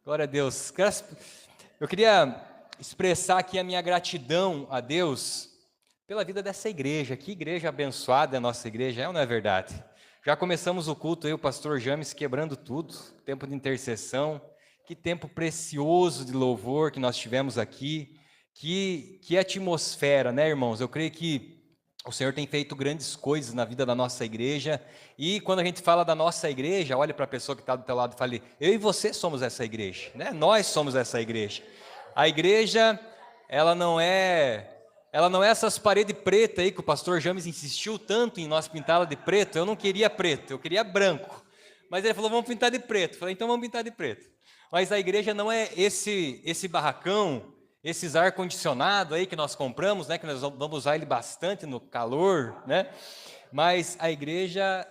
Glória a Deus. Eu queria expressar aqui a minha gratidão a Deus pela vida dessa igreja. Que igreja abençoada é a nossa igreja, é ou não é verdade? Já começamos o culto aí, o pastor James quebrando tudo, tempo de intercessão. Que tempo precioso de louvor que nós tivemos aqui. Que atmosfera, né, irmãos? Eu creio que o Senhor tem feito grandes coisas na vida da nossa igreja, e quando a gente fala da nossa igreja, olha para a pessoa que está do teu lado e fale, eu e você somos essa igreja, né? Nós somos essa igreja. A igreja, ela não é essas paredes pretas aí que o pastor James insistiu tanto em nós pintá-la de preto. Eu não queria preto, eu queria branco, mas ele falou, vamos pintar de preto. Eu falei, então vamos pintar de preto. Mas a igreja não é esse barracão, esses ar-condicionado aí que nós compramos, né, que nós vamos usar ele bastante no calor, né? Mas a igreja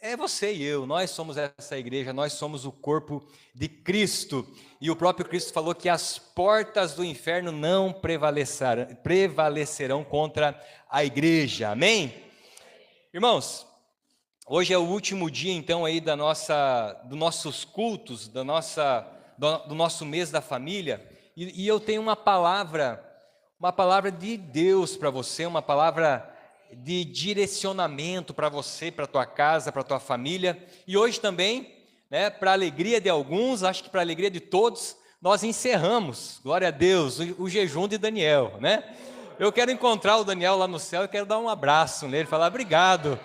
é você e eu, nós somos essa igreja, nós somos o corpo de Cristo. E o próprio Cristo falou que as portas do inferno não prevalecerão contra a igreja, amém? Irmãos, hoje é o último dia então aí dos nossos cultos, do nosso mês da família. E eu tenho uma palavra de Deus para você, uma palavra de direcionamento para você, para a tua casa, para a tua família. E hoje também, né, para a alegria de alguns, acho que para a alegria de todos, nós encerramos, glória a Deus, o jejum de Daniel, né? Eu quero encontrar o Daniel lá no céu e quero dar um abraço nele, falar obrigado,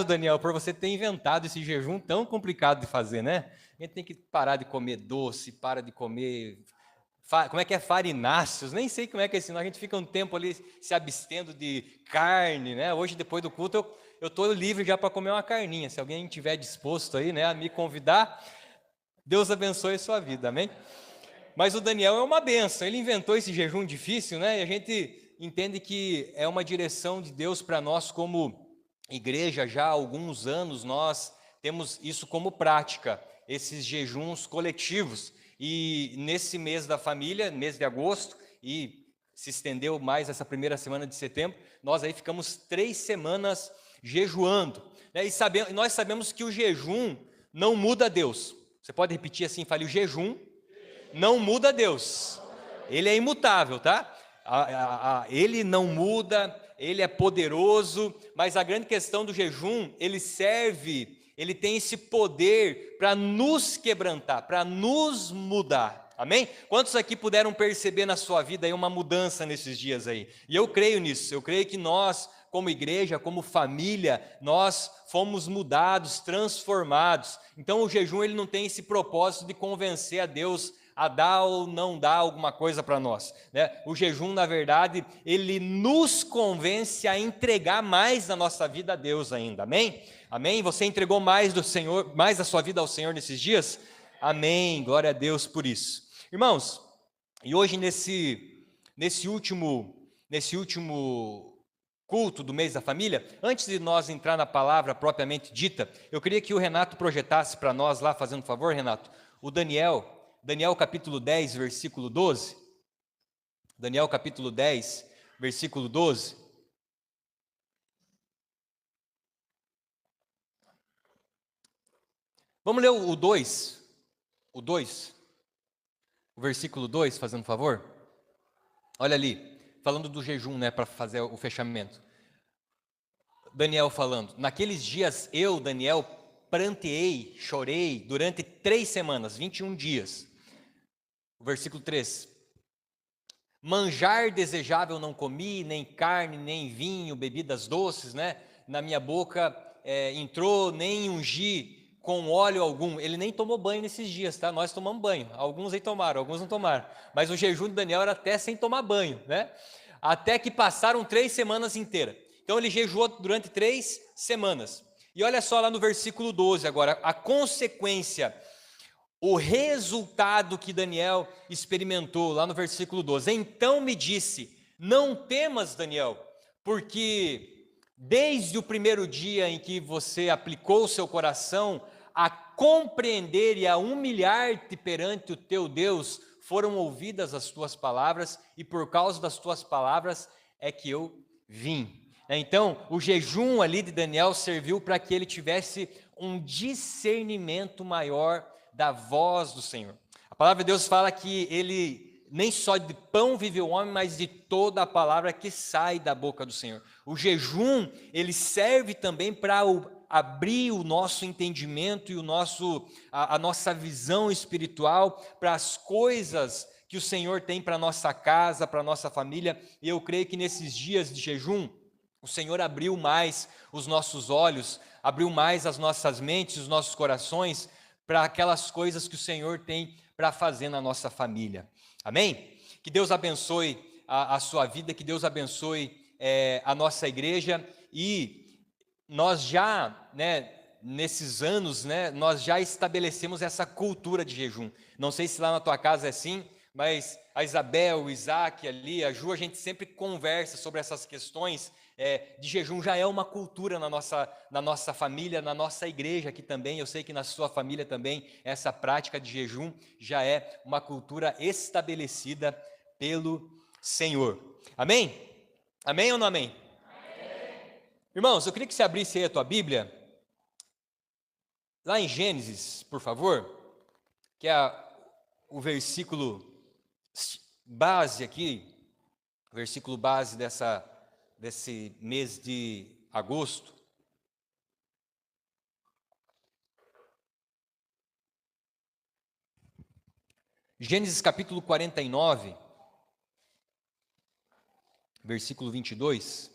Daniel, por você ter inventado esse jejum tão complicado de fazer, né? A gente tem que parar de comer doce, para de comer... Como é que é farináceos? Nem sei como é que é isso, a gente fica um tempo ali se abstendo de carne, né? Hoje, depois do culto, eu estou livre já para comer uma carninha. Se alguém estiver disposto aí, né, a me convidar, Deus abençoe a sua vida, amém? Mas o Daniel é uma benção, ele inventou esse jejum difícil, né? E a gente entende que é uma direção de Deus para nós como igreja. Já há alguns anos nós temos isso como prática, esses jejuns coletivos. E nesse mês da família, mês de agosto, e se estendeu mais essa primeira semana de setembro, nós aí ficamos 3 semanas jejuando, né? E nós sabemos que o jejum não muda Deus. Você pode repetir assim, fale, o jejum não muda Deus. Ele é imutável, tá? Ele não muda, ele é poderoso, mas a grande questão do jejum, ele tem esse poder para nos quebrantar, para nos mudar, amém? Quantos aqui puderam perceber na sua vida aí uma mudança nesses dias aí? E eu creio nisso, eu creio que nós, como igreja, como família, nós fomos mudados, transformados. Então o jejum ele não tem esse propósito de convencer a Deus a dar ou não dar alguma coisa para nós, né? O jejum, na verdade, ele nos convence a entregar mais da nossa vida a Deus ainda, amém? Amém? Você entregou mais do Senhor, mais da sua vida ao Senhor nesses dias? Amém, glória a Deus por isso. Irmãos, e hoje nesse último culto do mês da família, antes de nós entrar na palavra propriamente dita, eu queria que o Renato projetasse para nós lá, fazendo um favor, Renato, o Daniel capítulo 10, versículo 12. Daniel capítulo 10, versículo 12. Vamos ler o 2. O versículo 2, fazendo um favor. Olha ali, falando do jejum, né, para fazer o fechamento. Daniel falando, naqueles dias eu, Daniel, pranteei, chorei durante 3 semanas, 21 dias. O versículo 3. Manjar desejável não comi, nem carne, nem vinho, bebidas doces, né? Na minha boca entrou, nem ungi com óleo algum. Ele nem tomou banho nesses dias, tá? Nós tomamos banho. Alguns aí tomaram, alguns não tomaram. Mas o jejum de Daniel era até sem tomar banho, né? Até que passaram 3 semanas inteiras. Então ele jejuou durante 3 semanas. E olha só lá no versículo 12 agora, a consequência, o resultado que Daniel experimentou, lá no versículo 12. Então me disse, não temas, Daniel, porque desde o primeiro dia em que você aplicou o seu coração a compreender e a humilhar-te perante o teu Deus, foram ouvidas as tuas palavras, e por causa das tuas palavras é que eu vim. Então, o jejum ali de Daniel serviu para que ele tivesse um discernimento maior da voz do Senhor. A palavra de Deus fala que ele nem só de pão vive o homem, mas de toda a palavra que sai da boca do Senhor. O jejum, ele serve também para abrir o nosso entendimento e a nossa visão espiritual para as coisas que o Senhor tem para a nossa casa, para a nossa família. E eu creio que nesses dias de jejum, o Senhor abriu mais os nossos olhos, abriu mais as nossas mentes, os nossos corações para aquelas coisas que o Senhor tem para fazer na nossa família. Amém? Que Deus abençoe a sua vida, que Deus abençoe a nossa igreja. E nós já, nesses anos, nós já estabelecemos essa cultura de jejum. Não sei se lá na tua casa é assim, mas a Isabel, o Isaac ali, a Ju, a gente sempre conversa sobre essas questões de jejum. Já é uma cultura na nossa família, na nossa igreja aqui também. Eu sei que na sua família também essa prática de jejum já é uma cultura estabelecida pelo Senhor. Amém? Amém ou não amém? Amém. Irmãos, eu queria que você abrisse aí a tua Bíblia, lá em Gênesis, por favor, que é o versículo base aqui, o versículo base desse mês de agosto. Gênesis capítulo 49, versículo 22.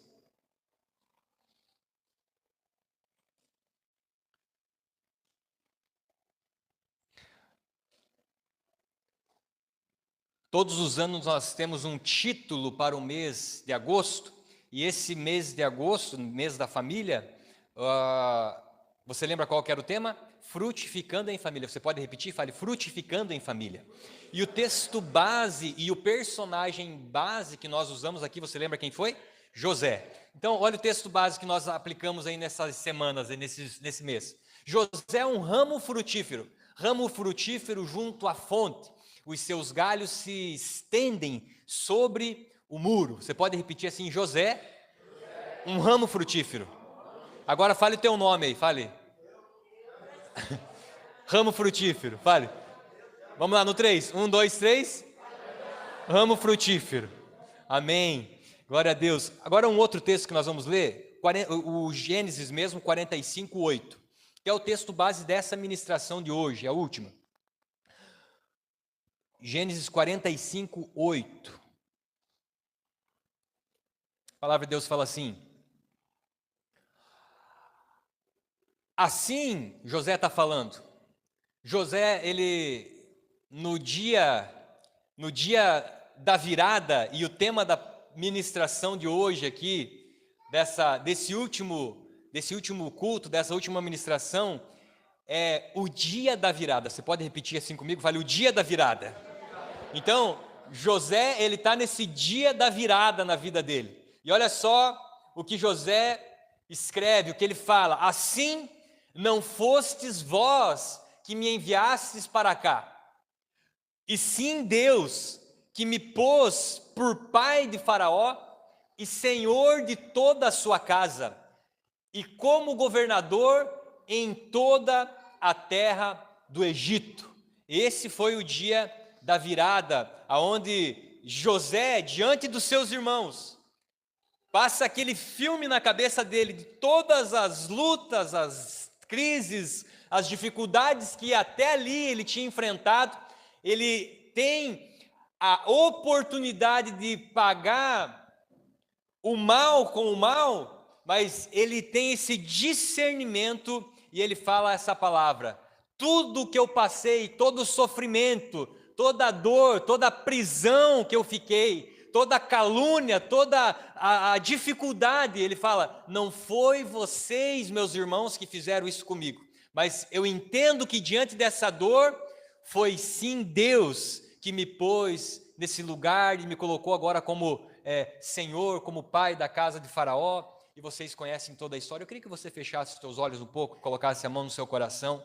Todos os anos nós temos um título para o mês de agosto, e esse mês de agosto, mês da família, você lembra qual que era o tema? Frutificando em família. Você pode repetir? Fale, frutificando em família. E o texto base e o personagem base que nós usamos aqui, você lembra quem foi? José. Então, olha o texto base que nós aplicamos aí nessas semanas, nesse mês. José é um ramo frutífero junto à fonte. Os seus galhos se estendem sobre o muro. Você pode repetir assim, José, um ramo frutífero. Agora fale o teu nome aí, fale. Ramo frutífero, fale. Vamos lá no 3. 1, 2, 3. Ramo frutífero. Amém. Glória a Deus. Agora um outro texto que nós vamos ler, o Gênesis mesmo, 45, 8. Que é o texto base dessa ministração de hoje, a última. Gênesis 45, 8. A palavra de Deus fala assim. Assim, José está falando. José, ele, no dia da virada, e o tema da ministração de hoje aqui, desse último culto, dessa última ministração, é o dia da virada. Você pode repetir assim comigo? Fale, o dia da virada. Então, José, ele está nesse dia da virada na vida dele. E olha só o que José escreve, o que ele fala. Assim não fostes vós que me enviastes para cá, e sim Deus que me pôs por pai de Faraó e senhor de toda a sua casa, e como governador em toda a terra do Egito. Esse foi o dia da virada, aonde José, diante dos seus irmãos, passa aquele filme na cabeça dele de todas as lutas, as crises, as dificuldades que até ali ele tinha enfrentado. Ele tem a oportunidade de pagar o mal com o mal, mas ele tem esse discernimento e ele fala essa palavra: tudo que eu passei, todo o sofrimento, toda a dor, toda a prisão que eu fiquei, toda a calúnia, toda a dificuldade, ele fala, não foi vocês, meus irmãos, que fizeram isso comigo, mas eu entendo que diante dessa dor, foi sim Deus que me pôs nesse lugar e me colocou agora como Senhor, como pai da casa de Faraó, e vocês conhecem toda a história. Eu queria que você fechasse os seus olhos um pouco, colocasse a mão no seu coração.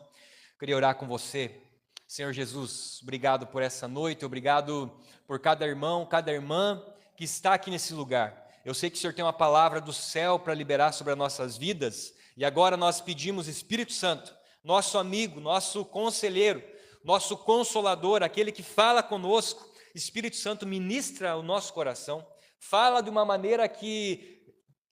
Eu queria orar com você. Senhor Jesus, obrigado por essa noite, obrigado por cada irmão, cada irmã que está aqui nesse lugar. Eu sei que o Senhor tem uma palavra do céu para liberar sobre as nossas vidas, e agora nós pedimos, Espírito Santo, nosso amigo, nosso conselheiro, nosso Consolador, aquele que fala conosco. Espírito Santo, ministra o nosso coração, fala de uma maneira que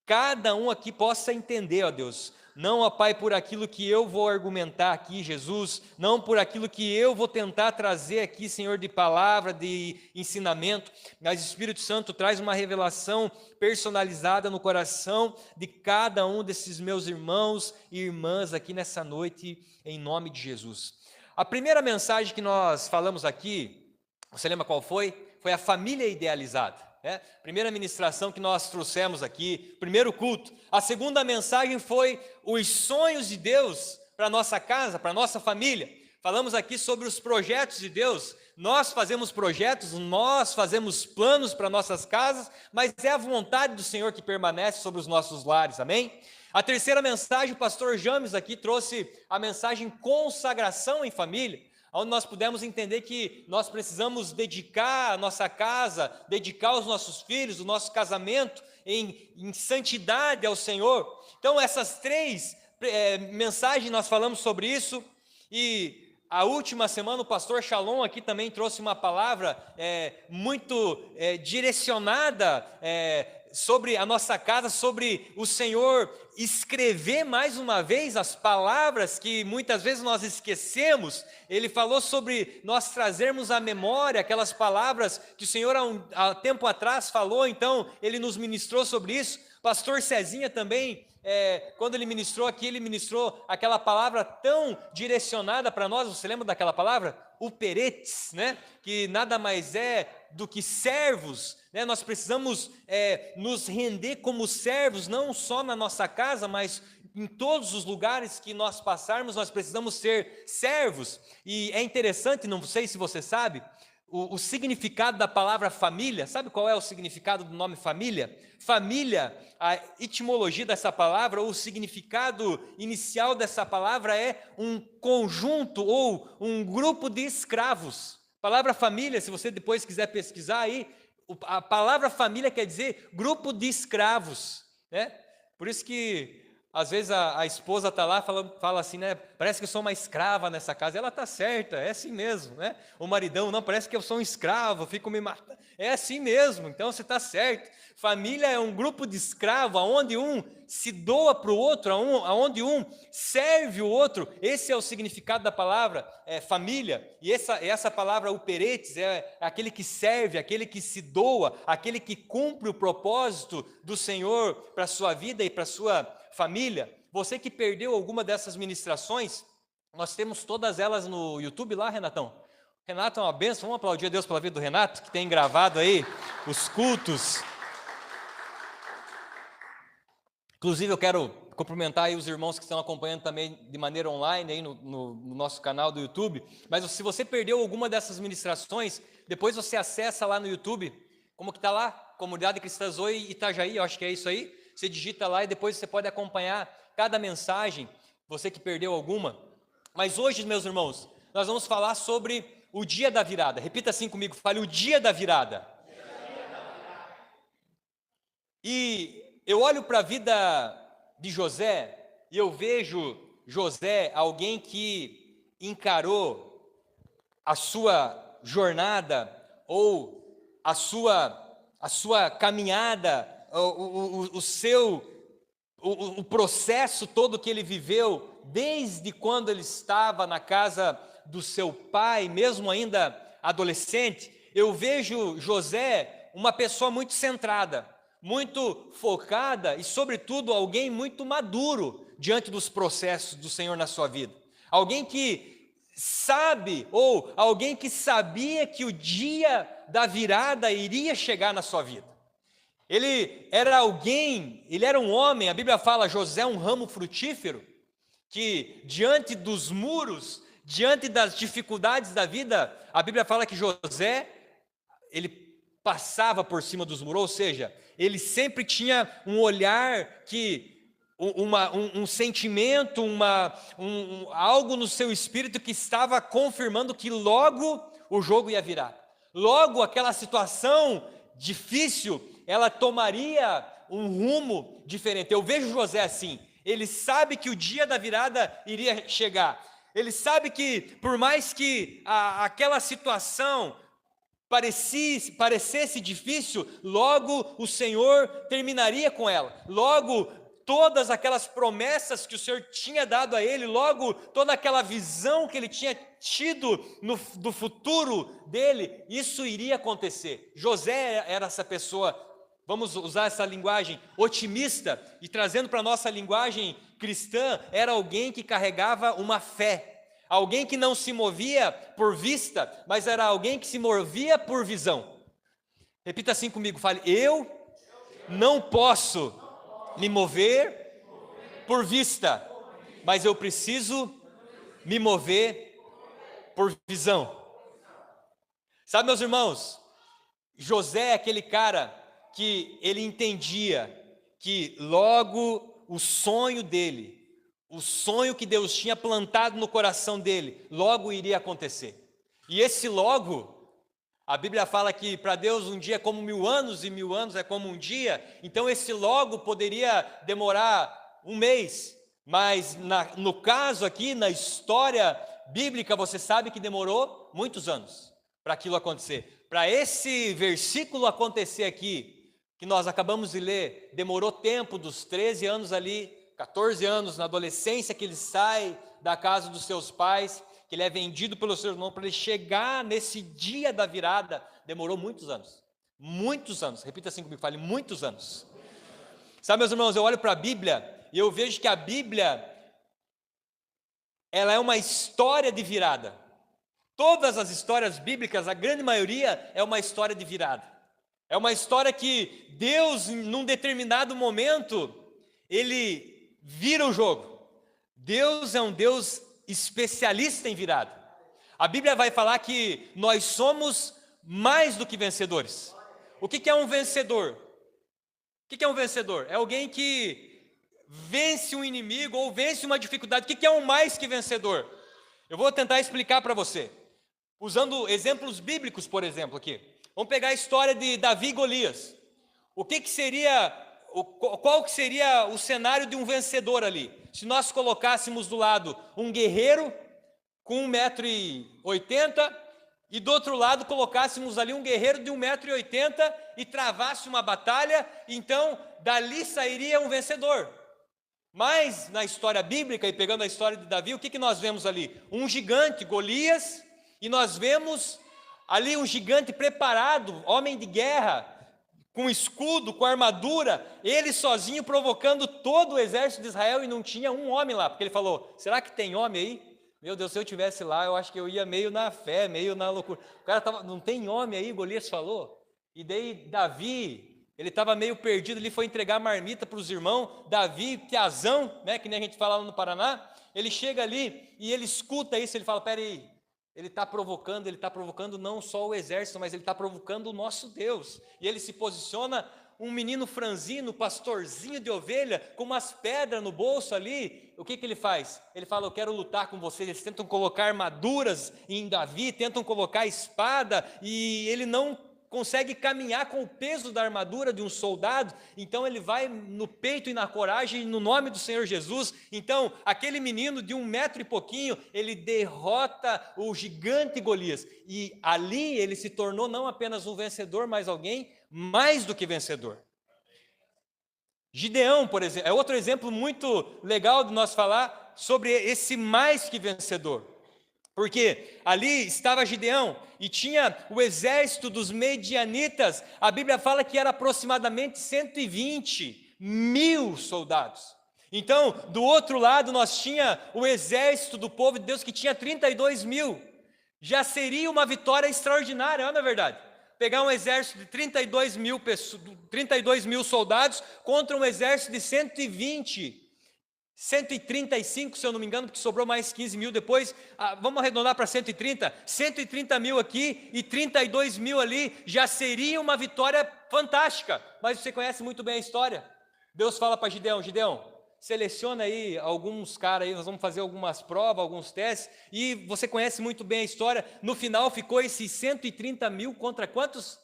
cada um aqui possa entender, ó Deus. Não, ó Pai, por aquilo que eu vou argumentar aqui, Jesus, não por aquilo que eu vou tentar trazer aqui, Senhor, de palavra, de ensinamento, mas Espírito Santo traz uma revelação personalizada no coração de cada um desses meus irmãos e irmãs aqui nessa noite, em nome de Jesus. A primeira mensagem que nós falamos aqui, você lembra qual foi? Foi a família idealizada. Primeira ministração que nós trouxemos aqui, primeiro culto. A segunda mensagem foi os sonhos de Deus para a nossa casa, para a nossa família. Falamos aqui sobre os projetos de Deus. Nós fazemos projetos, nós fazemos planos para nossas casas, mas é a vontade do Senhor que permanece sobre os nossos lares, amém? A terceira mensagem, o pastor James aqui trouxe a mensagem consagração em família, onde nós pudemos entender que nós precisamos dedicar a nossa casa, dedicar os nossos filhos, o nosso casamento em santidade ao Senhor. Então essas três mensagens nós falamos sobre isso, e a última semana o pastor Shalom aqui também trouxe uma palavra muito direcionada sobre a nossa casa, sobre o Senhor escrever mais uma vez as palavras que muitas vezes nós esquecemos. Ele falou sobre nós trazermos à memória aquelas palavras que o Senhor há tempo atrás falou, então ele nos ministrou sobre isso. Pastor Cezinha também, quando ele ministrou aqui, ele ministrou aquela palavra tão direcionada para nós. Você lembra daquela palavra? Uperetes, né? Que nada mais é do que servos, né? Nós precisamos nos render como servos, não só na nossa casa, mas em todos os lugares que nós passarmos, nós precisamos ser servos. E é interessante, não sei se você sabe, o significado da palavra família. Sabe qual é o significado do nome família? Família, a etimologia dessa palavra, ou o significado inicial dessa palavra é um conjunto ou um grupo de escravos. A palavra família, se você depois quiser pesquisar aí, a palavra família quer dizer grupo de escravos, né? Por isso que às vezes a esposa está lá, fala assim, né? Parece que eu sou uma escrava nessa casa. Ela está certa, é assim mesmo, né? O maridão, não, parece que eu sou um escravo, fico me matando. É assim mesmo, então você está certo. Família é um grupo de escravos, onde um se doa para o outro, onde um serve o outro. Esse é o significado da palavra família. E essa palavra uperetes é aquele que serve, aquele que se doa, aquele que cumpre o propósito do Senhor para a sua vida e para a sua família. Você que perdeu alguma dessas ministrações, nós temos todas elas no YouTube lá, Renatão. Renato é uma bênção, vamos aplaudir a Deus pela vida do Renato, que tem gravado aí os cultos. Inclusive eu quero cumprimentar aí os irmãos que estão acompanhando também de maneira online aí no nosso canal do YouTube. Mas se você perdeu alguma dessas ministrações, depois você acessa lá no YouTube, como que está lá? Comunidade Cristã Zoe Itajaí, eu acho que é isso aí. Você digita lá e depois você pode acompanhar cada mensagem, você que perdeu alguma. Mas hoje, meus irmãos, nós vamos falar sobre o dia da virada. Repita assim comigo, fale o dia da virada. E eu olho para a vida de José e eu vejo José, alguém que encarou a sua jornada ou a sua caminhada, o processo todo que ele viveu, desde quando ele estava na casa do seu pai, mesmo ainda adolescente. Eu vejo José uma pessoa muito centrada, muito focada e, sobretudo, alguém muito maduro diante dos processos do Senhor na sua vida. Alguém que sabe, ou alguém que sabia que o dia da virada iria chegar na sua vida. Ele era um homem, a Bíblia fala, José um ramo frutífero, que diante dos muros, diante das dificuldades da vida, a Bíblia fala que José, ele passava por cima dos muros, ou seja, ele sempre tinha um olhar um sentimento, algo no seu espírito que estava confirmando que logo o jogo ia virar. Logo aquela situação difícil, ela tomaria um rumo diferente. Eu vejo José assim, ele sabe que o dia da virada iria chegar. Ele sabe que, por mais que aquela situação parecesse difícil, logo o Senhor terminaria com ela. Logo, todas aquelas promessas que o Senhor tinha dado a ele, logo toda aquela visão que ele tinha tido do futuro dele, isso iria acontecer. José era essa pessoa, vamos usar essa linguagem otimista, e trazendo para a nossa linguagem cristã, era alguém que carregava uma fé. Alguém que não se movia por vista, mas era alguém que se movia por visão. Repita assim comigo, fale: eu não posso me mover por vista, mas eu preciso me mover por visão. Sabe, meus irmãos, José é aquele cara que ele entendia que logo o sonho dele, o sonho que Deus tinha plantado no coração dele, logo iria acontecer. E esse logo, a Bíblia fala que para Deus um dia é como 1000 anos e 1000 anos é como um dia. Então esse logo poderia demorar um mês, mas no caso aqui, na história bíblica, você sabe que demorou muitos anos para aquilo acontecer. Para esse versículo acontecer aqui, que nós acabamos de ler, demorou tempo dos 13 anos ali, 14 anos na adolescência, que ele sai da casa dos seus pais, que ele é vendido pelo seu irmão, para ele chegar nesse dia da virada, demorou muitos anos. Muitos anos, repita assim comigo, fale: muitos anos. Sabe, meus irmãos, eu olho para a Bíblia e eu vejo que a Bíblia, ela é uma história de virada. Todas as histórias bíblicas, a grande maioria, é uma história de virada. É uma história que Deus, num determinado momento, ele vira o jogo. Deus é um Deus especialista em virada. A Bíblia vai falar que nós somos mais do que vencedores. O que é um vencedor? O que é um vencedor? É alguém que vence um inimigo ou vence uma dificuldade. O que é um mais que vencedor? Eu vou tentar explicar para você, usando exemplos bíblicos, por exemplo, aqui. Vamos pegar a história de Davi e Golias. Qual que seria o cenário de um vencedor ali? Se nós colocássemos do lado um guerreiro com 1,80 m e do outro lado colocássemos ali um guerreiro de 1,80 m e travasse uma batalha, então dali sairia um vencedor. Mas na história bíblica, e pegando a história de Davi, o que nós vemos ali? Um gigante, Golias, e nós vemos ali um gigante preparado, homem de guerra, com escudo, com armadura, ele sozinho provocando todo o exército de Israel, e não tinha um homem lá, porque ele falou: será que tem homem aí? Meu Deus, se eu estivesse lá, eu acho que eu ia meio na fé, meio na loucura. O cara estava: não tem homem aí? Golias falou. E daí Davi, ele estava meio perdido, ele foi entregar marmita para os irmãos. Davi, piazão, né, que nem a gente fala lá no Paraná, ele chega ali e ele escuta isso, ele fala: peraí, ele está provocando não só o exército, mas ele está provocando o nosso Deus. E ele se posiciona, um menino franzino, pastorzinho de ovelha, com umas pedras no bolso ali. O que ele faz? Ele fala: eu quero lutar com vocês. Eles tentam colocar armaduras em Davi, tentam colocar espada, e ele não consegue caminhar com o peso da armadura de um soldado, então ele vai no peito e na coragem, no nome do Senhor Jesus. Então, aquele menino de 1 metro e pouquinho, ele derrota o gigante Golias, e ali ele se tornou não apenas um vencedor, mas alguém mais do que vencedor. Gideão, por exemplo, é outro exemplo muito legal de nós falar sobre esse mais que vencedor. Porque ali estava Gideão e tinha o exército dos medianitas. A Bíblia fala que era aproximadamente 120 mil soldados. Então, do outro lado, nós tinha o exército do povo de Deus, que tinha 32 mil. Já seria uma vitória extraordinária, não é verdade? Pegar um exército de 32 mil soldados contra um exército de 135, se eu não me engano, porque sobrou mais 15 mil depois. Vamos arredondar para 130 mil aqui e 32 mil ali, já seria uma vitória fantástica. Mas você conhece muito bem a história. Deus fala para Gideão: Gideão, seleciona aí alguns caras aí, nós vamos fazer algumas provas, alguns testes, e você conhece muito bem a história. No final ficou esses 130 mil contra quantos?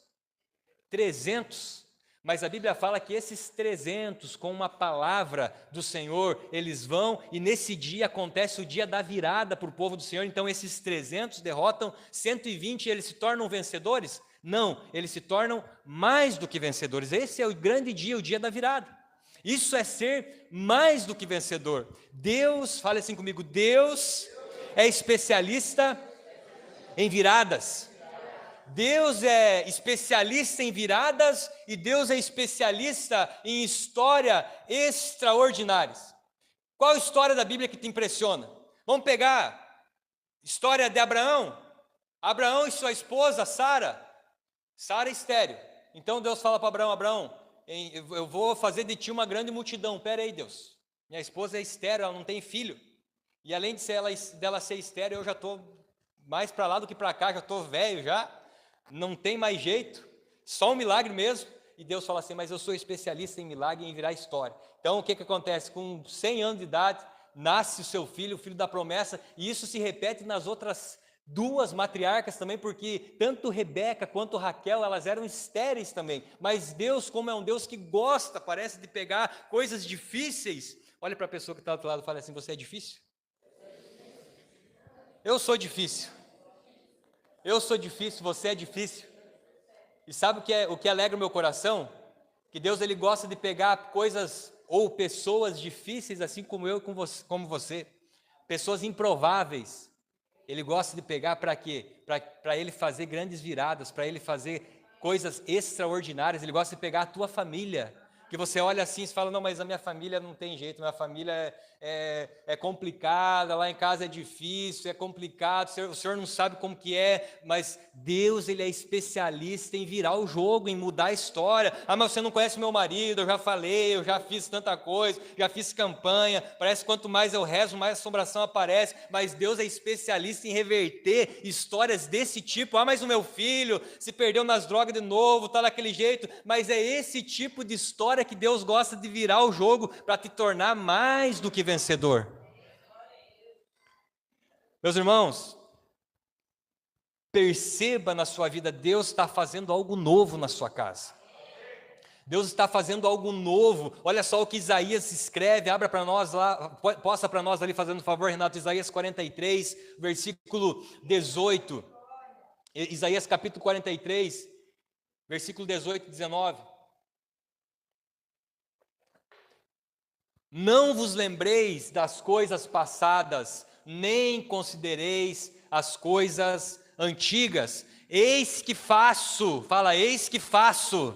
300. Mas a Bíblia fala que esses 300, com uma palavra do Senhor, eles vão, e nesse dia acontece o dia da virada para o povo do Senhor. Então esses 300 derrotam 120 e eles se tornam vencedores? Não, eles se tornam mais do que vencedores. Esse é o grande dia, o dia da virada. Isso é ser mais do que vencedor. Deus, fale assim comigo, Deus é especialista em viradas. Deus é especialista em viradas e Deus é especialista em história extraordinárias. Qual história da Bíblia que te impressiona? Vamos pegar a história de Abraão. Abraão e sua esposa Sara. Sara é estéril. Então Deus fala para Abraão, Abraão, eu vou fazer de ti uma grande multidão. Pera aí, Deus. Minha esposa é estéril, ela não tem filho. E além dela ser estéril, eu já estou mais para lá do que para cá, já estou velho já. Não tem mais jeito, só um milagre mesmo. E Deus fala assim, mas eu sou especialista em milagre e em virar história. Então o que acontece? Com 100 anos de idade, nasce o seu filho, o filho da promessa, e isso se repete nas outras duas matriarcas também, porque tanto Rebeca quanto Raquel, elas eram estéreis também. Mas Deus, como é um Deus que gosta, parece, de pegar coisas difíceis. Olha para a pessoa que está do outro lado e fala assim, você é difícil? Eu sou difícil. Eu sou difícil, você é difícil. E sabe o que alegra o meu coração? Que Deus, Ele gosta de pegar coisas ou pessoas difíceis, assim como eu, como você. Pessoas improváveis. Ele gosta de pegar para quê? Para Ele fazer grandes viradas, para Ele fazer coisas extraordinárias. Ele gosta de pegar a tua família. Que você olha assim e fala, não, mas a minha família não tem jeito, minha família é complicada, lá em casa é difícil, é complicado, o senhor não sabe como que é, mas Deus, Ele é especialista em virar o jogo, em mudar a história. Ah, mas você não conhece meu marido, eu já falei, eu já fiz tanta coisa, já fiz campanha, parece que quanto mais eu rezo, mais assombração aparece, mas Deus é especialista em reverter histórias desse tipo. Ah, mas o meu filho se perdeu nas drogas de novo, está daquele jeito, mas é esse tipo de história que Deus gosta de virar o jogo para te tornar mais do que vencedor. Meus irmãos, perceba na sua vida, Deus está fazendo algo novo na sua casa. Deus está fazendo algo novo. Olha só o que Isaías escreve, abra para nós lá, posta para nós ali fazendo um favor, Renato, Isaías 43, versículo 18. Isaías capítulo 43, versículo 18 e 19. Não vos lembreis das coisas passadas, nem considereis as coisas antigas. Eis que faço, fala, eis que faço.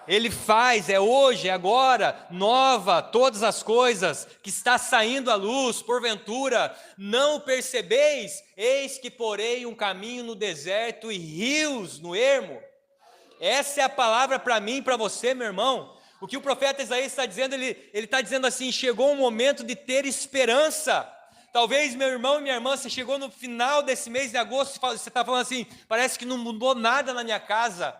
Ele faz, é hoje, é agora, nova todas as coisas, que está saindo à luz, porventura, não percebeis? Eis que porei um caminho no deserto e rios no ermo. Essa é a palavra para mim e para você, meu irmão. O que o profeta Isaías está dizendo, ele está dizendo assim, chegou o momento de ter esperança. Talvez, meu irmão e minha irmã, você chegou no final desse mês de agosto, você está falando assim, parece que não mudou nada na minha casa.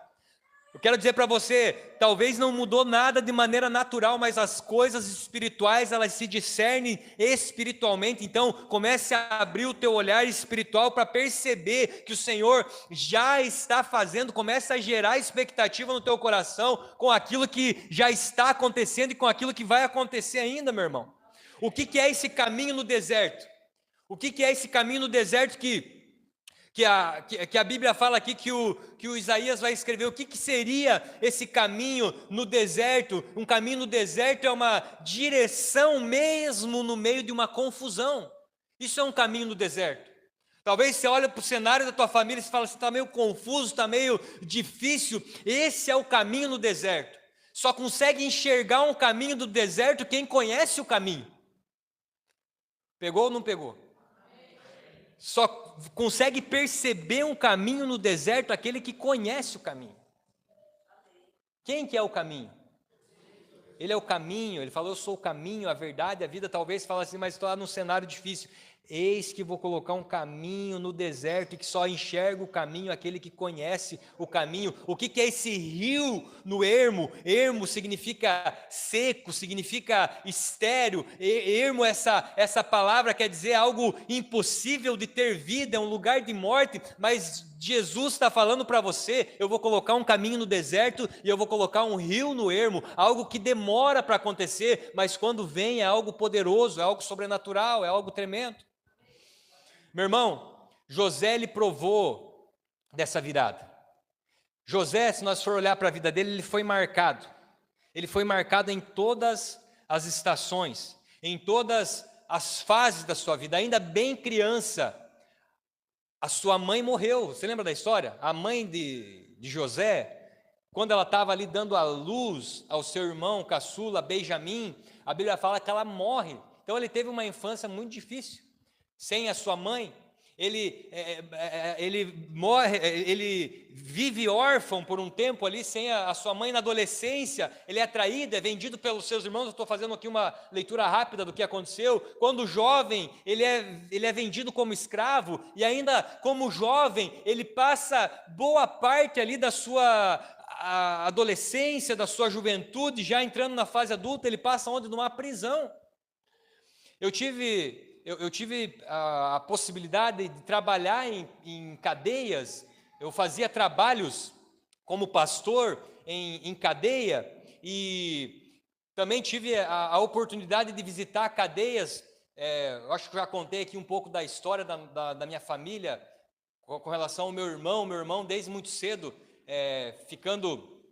Eu quero dizer para você, talvez não mudou nada de maneira natural, mas as coisas espirituais, elas se discernem espiritualmente. Então, comece a abrir o teu olhar espiritual para perceber que o Senhor já está fazendo, comece a gerar expectativa no teu coração com aquilo que já está acontecendo e com aquilo que vai acontecer ainda, meu irmão. O que é esse caminho no deserto? O que é esse caminho no deserto que a Bíblia fala aqui que o Isaías vai escrever? O que seria esse caminho no deserto? Um caminho no deserto é uma direção mesmo no meio de uma confusão. Isso é um caminho no deserto. Talvez você olhe para o cenário da tua família e fala, você está meio confuso, está meio difícil. Esse é o caminho no deserto. Só consegue enxergar um caminho do deserto quem conhece o caminho. Pegou ou não pegou? Só consegue perceber um caminho no deserto aquele que conhece o caminho. Quem que é o caminho? Ele é o caminho, ele falou, eu sou o caminho, a verdade, a vida. Talvez fale assim, mas estou lá num cenário difícil. Eis que vou colocar um caminho no deserto e que só enxerga o caminho aquele que conhece o caminho. O que é esse rio no ermo? Ermo significa seco, significa estéril. Ermo, essa palavra quer dizer algo impossível de ter vida, é um lugar de morte, mas Jesus está falando para você: eu vou colocar um caminho no deserto e eu vou colocar um rio no ermo, algo que demora para acontecer, mas quando vem é algo poderoso, é algo sobrenatural, é algo tremendo. Meu irmão, José, ele provou dessa virada. José, se nós for olhar para a vida dele, ele foi marcado. Ele foi marcado em todas as estações, em todas as fases da sua vida. Ainda bem criança, a sua mãe morreu. Você lembra da história? A mãe de José, quando ela estava ali dando a luz ao seu irmão caçula, Benjamim, a Bíblia fala que ela morre. Então ele teve uma infância muito difícil. Sem a sua mãe, ele morre, ele vive órfão por um tempo ali, sem a sua mãe. Na adolescência, ele é traído, é vendido pelos seus irmãos. Eu estou fazendo aqui uma leitura rápida do que aconteceu. Quando jovem, ele é vendido como escravo, e ainda como jovem, ele passa boa parte ali da sua adolescência, da sua juventude, já entrando na fase adulta, ele passa onde? Numa prisão. Eu tive a possibilidade de trabalhar em cadeias. Eu fazia trabalhos como pastor em cadeia, e também tive a oportunidade de visitar cadeias. Eu acho que já contei aqui um pouco da história da minha família com relação ao meu irmão desde muito cedo, ficando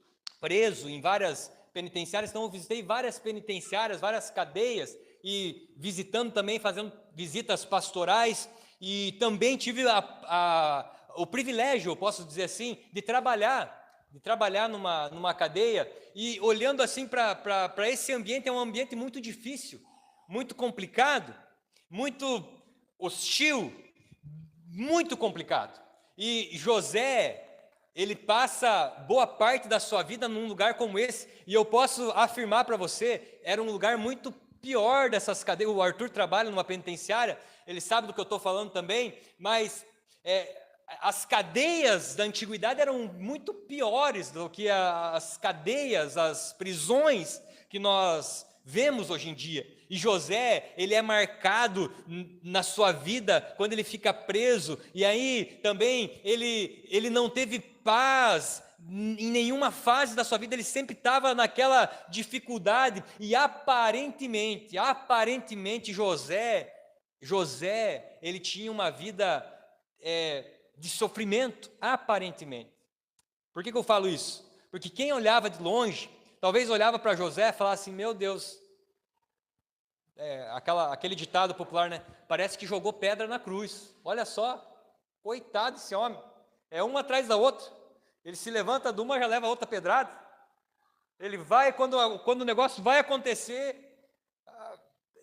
preso em várias penitenciárias. Então eu visitei várias penitenciárias, várias cadeias, e visitando também, fazendo visitas pastorais, e também tive o privilégio, eu posso dizer assim, de trabalhar numa cadeia, e olhando assim para esse ambiente. É um ambiente muito difícil, muito complicado, muito hostil, muito complicado. E José, ele passa boa parte da sua vida num lugar como esse, e eu posso afirmar para você, era um lugar muito pior dessas cadeias. O Arthur trabalha numa penitenciária, ele sabe do que eu estou falando também, mas as cadeias da antiguidade eram muito piores do que as cadeias, as prisões que nós vemos hoje em dia. E José, ele é marcado na sua vida quando ele fica preso, e aí também ele não teve paz em nenhuma fase da sua vida. Ele sempre estava naquela dificuldade, e aparentemente José, ele tinha uma vida de sofrimento, aparentemente. Por que eu falo isso? Porque quem olhava de longe, talvez olhava para José e falasse assim: meu Deus, aquele ditado popular, né? Parece que jogou pedra na cruz. Olha só, coitado desse homem, é uma atrás da outra. Ele se levanta de uma, já leva outra pedrada. Ele vai, quando o negócio vai acontecer,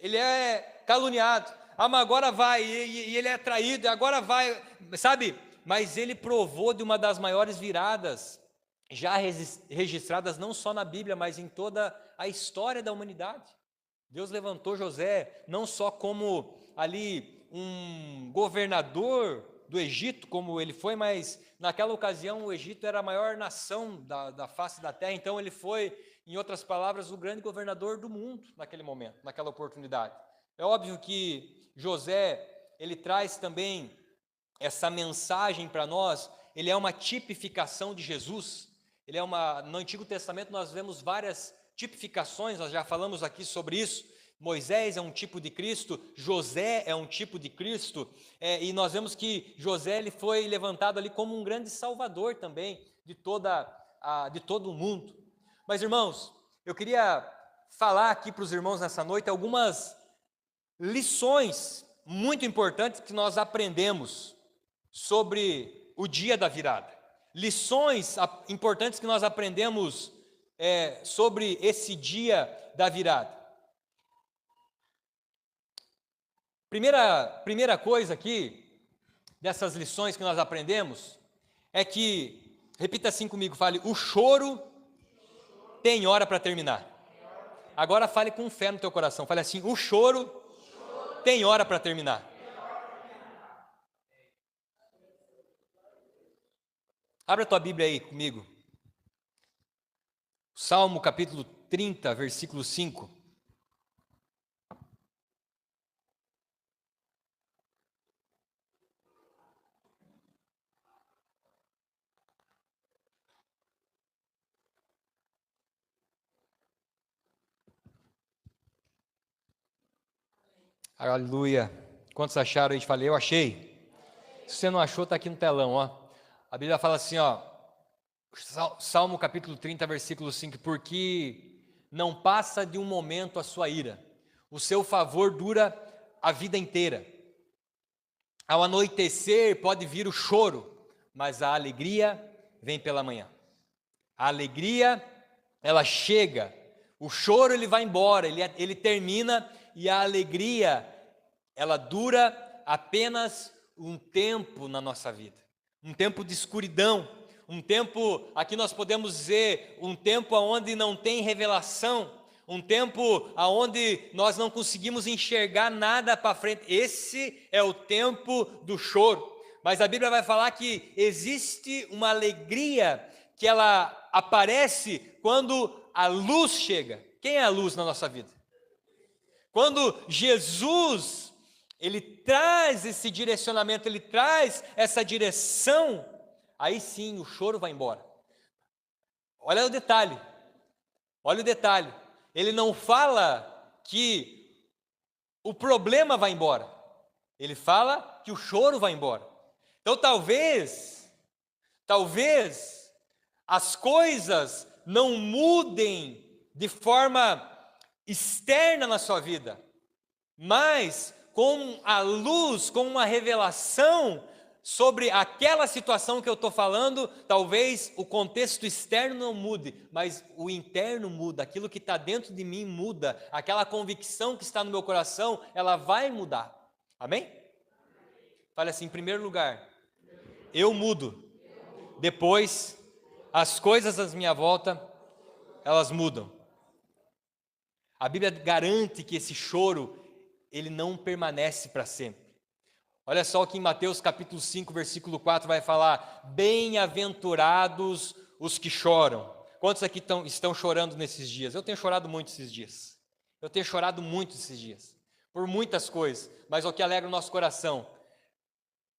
ele é caluniado. Mas agora vai, e ele é traído, agora vai, sabe? Mas ele provou de uma das maiores viradas já registradas, não só na Bíblia, mas em toda a história da humanidade. Deus levantou José não só como ali um governador do Egito, como ele foi, mas naquela ocasião o Egito era a maior nação da face da terra. Então ele foi, em outras palavras, o grande governador do mundo naquele momento, naquela oportunidade. É óbvio que José, ele traz também essa mensagem para nós. Ele é uma tipificação de Jesus. No Antigo Testamento nós vemos várias tipificações, nós já falamos aqui sobre isso. Moisés é um tipo de Cristo, José é um tipo de Cristo, e nós vemos que José, ele foi levantado ali como um grande salvador também de todo o mundo. Mas, irmãos, eu queria falar aqui para os irmãos nessa noite algumas lições muito importantes que nós aprendemos sobre o dia da virada. Lições importantes que nós aprendemos sobre esse dia da virada. Primeira coisa aqui, dessas lições que nós aprendemos, é que, repita assim comigo, fale: o choro tem hora para terminar. Agora fale com fé no teu coração, fale assim: o choro tem hora para terminar. Abra a tua Bíblia aí comigo. Salmo capítulo 30, versículo 5. Aleluia. Quantos acharam aí? Falei, eu achei. Se você não achou, está aqui no telão, ó. A Bíblia fala assim, ó, Salmo capítulo 30, versículo 5, porque não passa de um momento a sua ira, o seu favor dura a vida inteira. Ao anoitecer pode vir o choro, mas a alegria vem pela manhã. A alegria, ela chega, o choro ele vai embora, ele termina, e a alegria, ela dura apenas um tempo na nossa vida, um tempo de escuridão, um tempo, aqui nós podemos dizer, um tempo onde não tem revelação, um tempo onde nós não conseguimos enxergar nada para frente. Esse é o tempo do choro. Mas a Bíblia vai falar que existe uma alegria que ela aparece quando a luz chega. Quem é a luz na nossa vida? Quando Jesus, ele traz esse direcionamento, ele traz essa direção, aí sim o choro vai embora. Olha o detalhe, olha o detalhe. Ele não fala que o problema vai embora, ele fala que o choro vai embora. Então talvez as coisas não mudem de forma externa na sua vida, mas com a luz, com uma revelação sobre aquela situação que eu estou falando, talvez o contexto externo não mude, mas o interno muda, aquilo que está dentro de mim muda, aquela convicção que está no meu coração, ela vai mudar, amém? Fale assim, em primeiro lugar, eu mudo, depois as coisas à minha volta, elas mudam. A Bíblia garante que esse choro, ele não permanece para sempre. Olha só o que em Mateus capítulo 5, versículo 4 vai falar: bem-aventurados os que choram. Quantos aqui estão chorando nesses dias? Eu tenho chorado muito esses dias. Eu tenho chorado muito esses dias, por muitas coisas, mas o que alegra o nosso coração,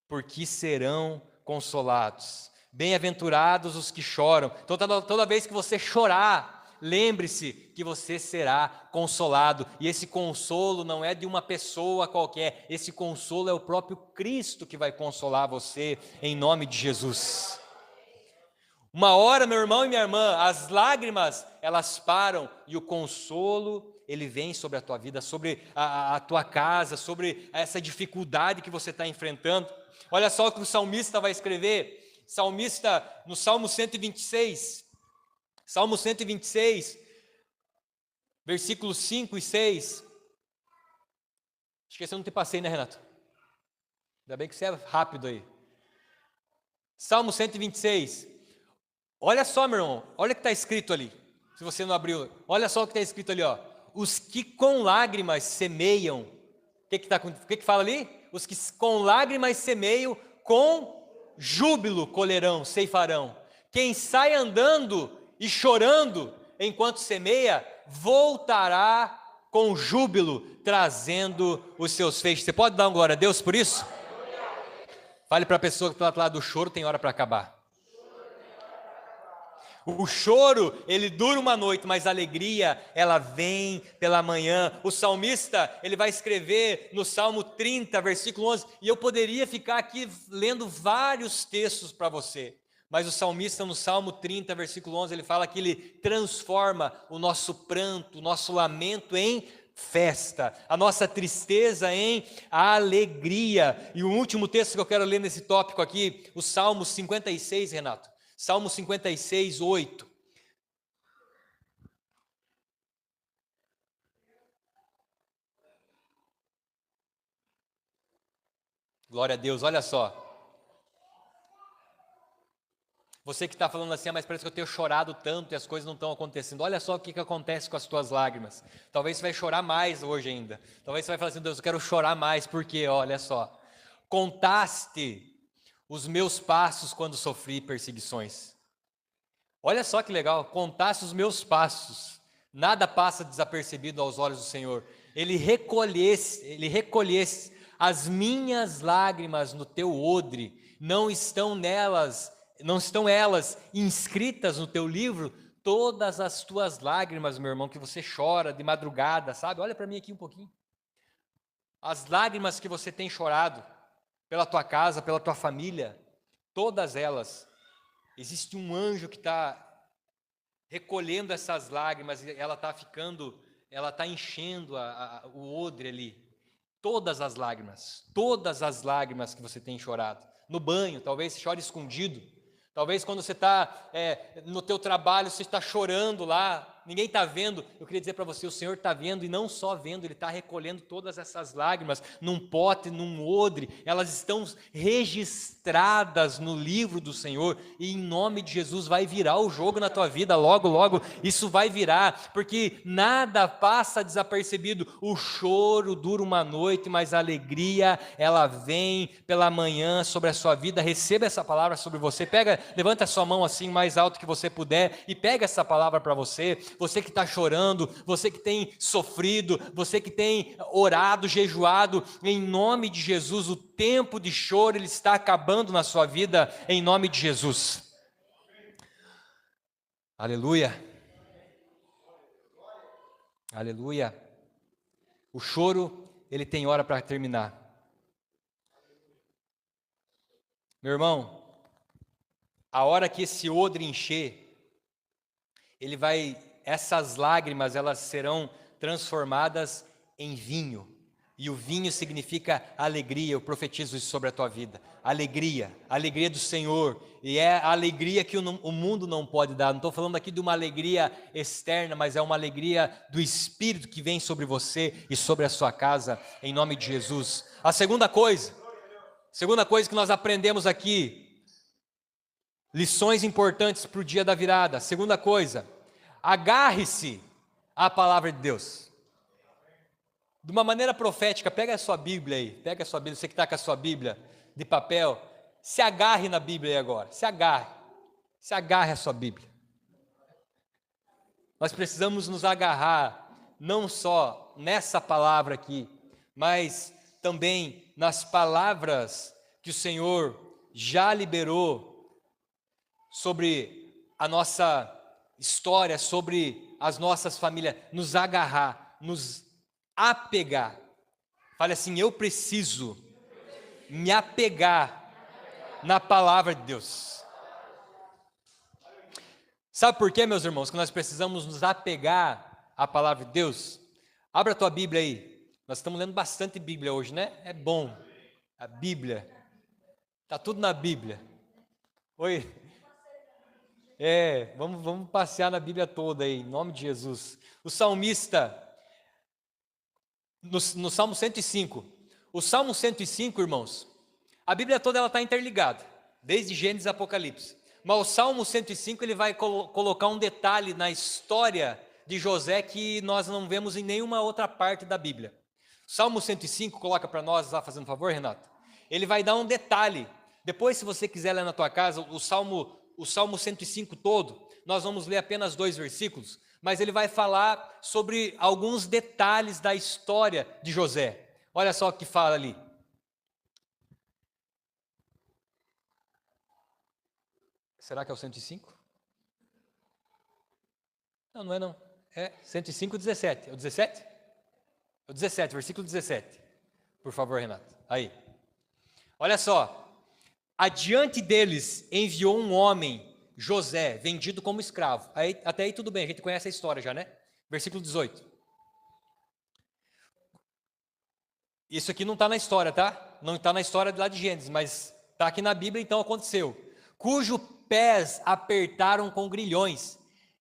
porque serão consolados. Bem-aventurados os que choram. Então toda vez que você chorar, lembre-se que você será consolado, e esse consolo não é de uma pessoa qualquer, esse consolo é o próprio Cristo que vai consolar você, em nome de Jesus. Uma hora, meu irmão e minha irmã, as lágrimas, elas param, e o consolo, ele vem sobre a tua vida, sobre a tua casa, sobre essa dificuldade que você está enfrentando. Olha só o que o salmista vai escrever, salmista no Salmo 126, Salmo 126, versículos 5 e 6. Acho que esse eu não te passei, né, Renato? Ainda bem que você é rápido aí. Salmo 126. Olha só, meu irmão, olha o que está escrito ali. Se você não abriu, olha só o que está escrito ali, ó. Os que com lágrimas semeiam. O que fala ali? Os que com lágrimas semeiam, com júbilo colherão, ceifarão. Quem sai andando e chorando enquanto semeia, voltará com júbilo, trazendo os seus feixes. Você pode dar uma glória a Deus por isso? Fale para a pessoa que está do outro lado do choro, tem hora para acabar. O choro, ele dura uma noite, mas a alegria, ela vem pela manhã. O salmista, ele vai escrever no Salmo 30, versículo 11, e eu poderia ficar aqui lendo vários textos para você, mas o salmista no Salmo 30, versículo 11, ele fala que ele transforma o nosso pranto, o nosso lamento em festa, a nossa tristeza em alegria. E o último texto que eu quero ler nesse tópico aqui, o Salmo 56, Renato. Salmo 56, 8. Glória a Deus, olha só. Você que está falando assim, mas parece que eu tenho chorado tanto e as coisas não estão acontecendo. Olha só o que acontece com as tuas lágrimas. Talvez você vai chorar mais hoje ainda. Talvez você vai falar assim, Deus, eu quero chorar mais, porque, olha só. Contaste os meus passos quando sofri perseguições. Olha só que legal, contaste os meus passos. Nada passa desapercebido aos olhos do Senhor. Ele recolhesse as minhas lágrimas no teu odre. Não estão elas inscritas no teu livro? Todas as tuas lágrimas, meu irmão, que você chora de madrugada, sabe? Olha para mim aqui um pouquinho. as lágrimas que você tem chorado pela tua casa, pela tua família, todas elas, existe um anjo que está recolhendo essas lágrimas, e ela está enchendo o odre ali. Todas as lágrimas que você tem chorado. No banho, talvez você chore escondido. Talvez quando você está no teu trabalho, você está chorando lá, ninguém está vendo. Eu queria dizer para você, o Senhor está vendo, e não só vendo, Ele está recolhendo todas essas lágrimas num pote, num odre. Elas estão registradas no livro do Senhor, e em nome de Jesus vai virar o jogo na tua vida, logo, logo isso vai virar, porque nada passa desapercebido. O choro dura uma noite, mas a alegria, ela vem pela manhã sobre a sua vida. Receba essa palavra sobre você. Levanta a sua mão assim mais alto que você puder e pega essa palavra para você. Você que está chorando, você que tem sofrido, você que tem orado, jejuado, em nome de Jesus, o tempo de choro ele está acabando na sua vida, em nome de Jesus. Aleluia. Aleluia. O choro, ele tem hora para terminar. Meu irmão, a hora que esse odre encher, essas lágrimas, elas serão transformadas em vinho. E o vinho significa alegria. Eu profetizo isso sobre a tua vida. Alegria, alegria do Senhor. E é a alegria que o mundo não pode dar. Não estou falando aqui de uma alegria externa, mas é uma alegria do Espírito que vem sobre você e sobre a sua casa, em nome de Jesus. A segunda coisa que nós aprendemos aqui, lições importantes para o dia da virada. Segunda coisa, agarre-se à palavra de Deus. De uma maneira profética, pega a sua Bíblia aí, você que está com a sua Bíblia de papel, se agarre na Bíblia aí agora, se agarre à sua Bíblia. Nós precisamos nos agarrar, não só nessa palavra aqui, mas também nas palavras que o Senhor já liberou sobre a nossa história, sobre as nossas famílias, nos agarrar, nos apegar. Fale assim, eu preciso me apegar na palavra de Deus. Sabe por quê, meus irmãos, que nós precisamos nos apegar à palavra de Deus? Abra a tua Bíblia aí. Nós estamos lendo bastante Bíblia hoje, né? É bom. A Bíblia. Está tudo na Bíblia. Oi? Vamos passear na Bíblia toda aí, em nome de Jesus. O salmista, no Salmo 105. O Salmo 105, irmãos, a Bíblia toda está interligada, desde Gênesis a Apocalipse. Mas o Salmo 105 ele vai colocar um detalhe na história de José que nós não vemos em nenhuma outra parte da Bíblia. O Salmo 105, coloca para nós lá, fazendo um favor, Renato. Ele vai dar um detalhe. Depois, se você quiser ler na tua casa, o Salmo 105 todo, nós vamos ler apenas 2 versículos, mas ele vai falar sobre alguns detalhes da história de José. Olha só o que fala ali. Será que é o 105? Não, não é não. É 105, 17. É o 17? É o 17, versículo 17. Por favor, Renato. Aí. Olha só. Adiante deles enviou um homem, José, vendido como escravo. Até aí tudo bem, a gente conhece a história já, né? Versículo 18. Isso aqui não está na história, tá? Não está na história lá de Gênesis, mas está aqui na Bíblia, então aconteceu. Cujo pés apertaram com grilhões,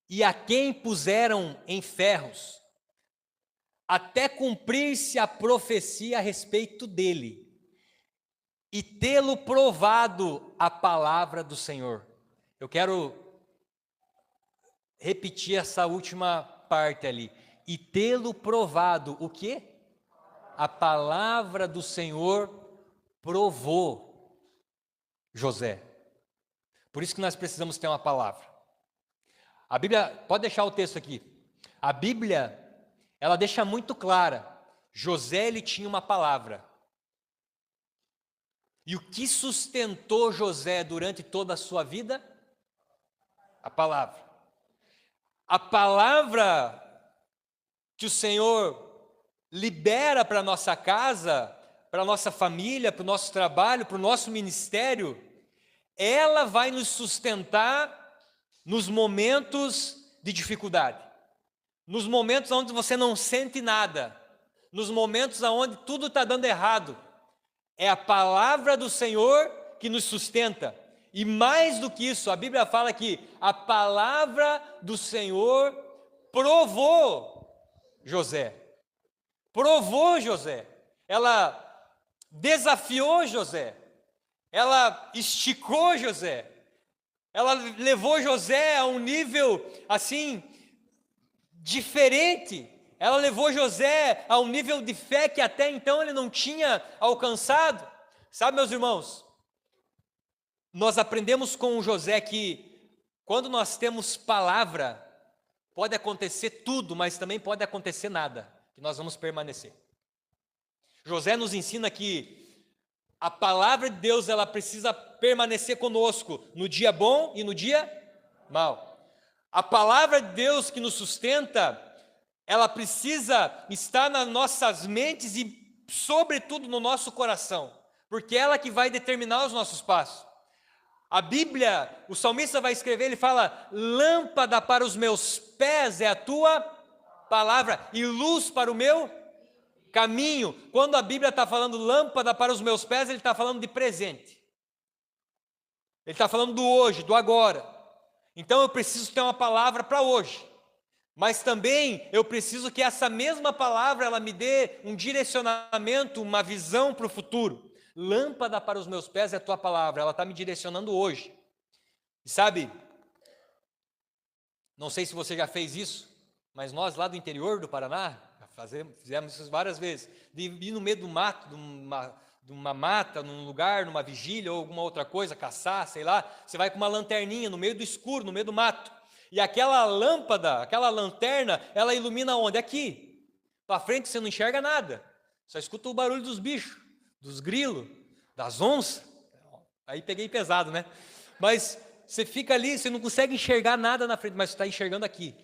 e a quem puseram em ferros, até cumprir-se a profecia a respeito dele, e tê-lo provado a palavra do Senhor. Eu quero repetir essa última parte ali. E tê-lo provado, o quê? A palavra do Senhor provou José. Por isso que nós precisamos ter uma palavra. A Bíblia, pode deixar o texto aqui. A Bíblia, ela deixa muito clara. José, ele tinha uma palavra. E o que sustentou José durante toda a sua vida? A palavra. A palavra que o Senhor libera para a nossa casa, para a nossa família, para o nosso trabalho, para o nosso ministério, ela vai nos sustentar nos momentos de dificuldade, nos momentos onde você não sente nada, nos momentos onde tudo está dando errado. É a palavra do Senhor que nos sustenta. E mais do que isso, a Bíblia fala que a palavra do Senhor provou José. Provou José. Ela desafiou José. Ela esticou José. Ela levou José a um nível assim diferente. Ela levou José a um nível de fé que até então ele não tinha alcançado. Sabe, meus irmãos, nós aprendemos com José que quando nós temos palavra, pode acontecer tudo, mas também pode acontecer nada, que nós vamos permanecer. José nos ensina que a palavra de Deus, ela precisa permanecer conosco no dia bom e no dia mau. A palavra de Deus que nos sustenta, ela precisa estar nas nossas mentes e, sobretudo, no nosso coração, porque é ela que vai determinar os nossos passos. A Bíblia, o salmista vai escrever, ele fala: lâmpada para os meus pés é a tua palavra e luz para o meu caminho. Quando a Bíblia está falando lâmpada para os meus pés, ele está falando de presente. Ele está falando do hoje, do agora. Então eu preciso ter uma palavra para hoje. Mas também eu preciso que essa mesma palavra ela me dê um direcionamento, uma visão para o futuro. Lâmpada para os meus pés é a tua palavra, ela está me direcionando hoje. E sabe, não sei se você já fez isso, mas nós lá do interior do Paraná, fizemos isso várias vezes, de ir no meio do mato, de uma mata, num lugar, numa vigília ou alguma outra coisa, caçar, sei lá, você vai com uma lanterninha no meio do escuro, no meio do mato. E aquela lâmpada, aquela lanterna, ela ilumina onde? Aqui. Para frente você não enxerga nada. Só escuta o barulho dos bichos, dos grilos, das onças. Aí peguei pesado, né? Mas você fica ali, você não consegue enxergar nada na frente, mas você está enxergando aqui.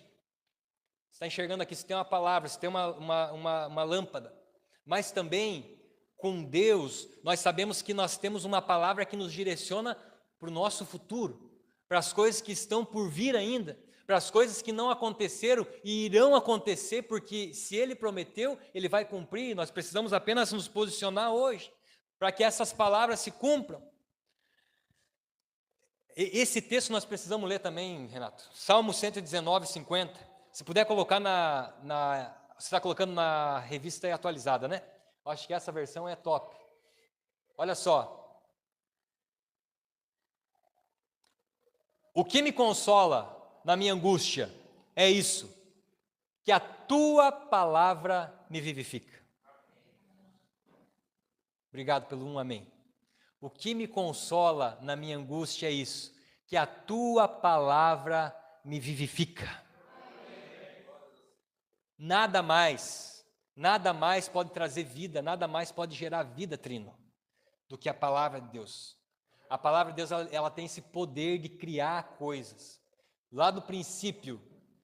Você está enxergando aqui, você tem uma palavra, você tem uma lâmpada. Mas também, com Deus, nós sabemos que nós temos uma palavra que nos direciona para o nosso futuro, para as coisas que estão por vir ainda, para as coisas que não aconteceram e irão acontecer, porque se Ele prometeu, Ele vai cumprir. Nós precisamos apenas nos posicionar hoje, para que essas palavras se cumpram. Esse texto nós precisamos ler também, Renato. Salmo 119, 50. Se puder colocar você está colocando na revista atualizada, né? Eu acho que essa versão é top. Olha só. O que me consola na minha angústia é isso, que a tua palavra me vivifica. Obrigado pelo amém. O que me consola na minha angústia é isso, que a tua palavra me vivifica. Nada mais pode trazer vida, nada mais pode gerar vida, Trino, do que a palavra de Deus. A palavra de Deus, ela tem esse poder de criar coisas. Lá do princípio,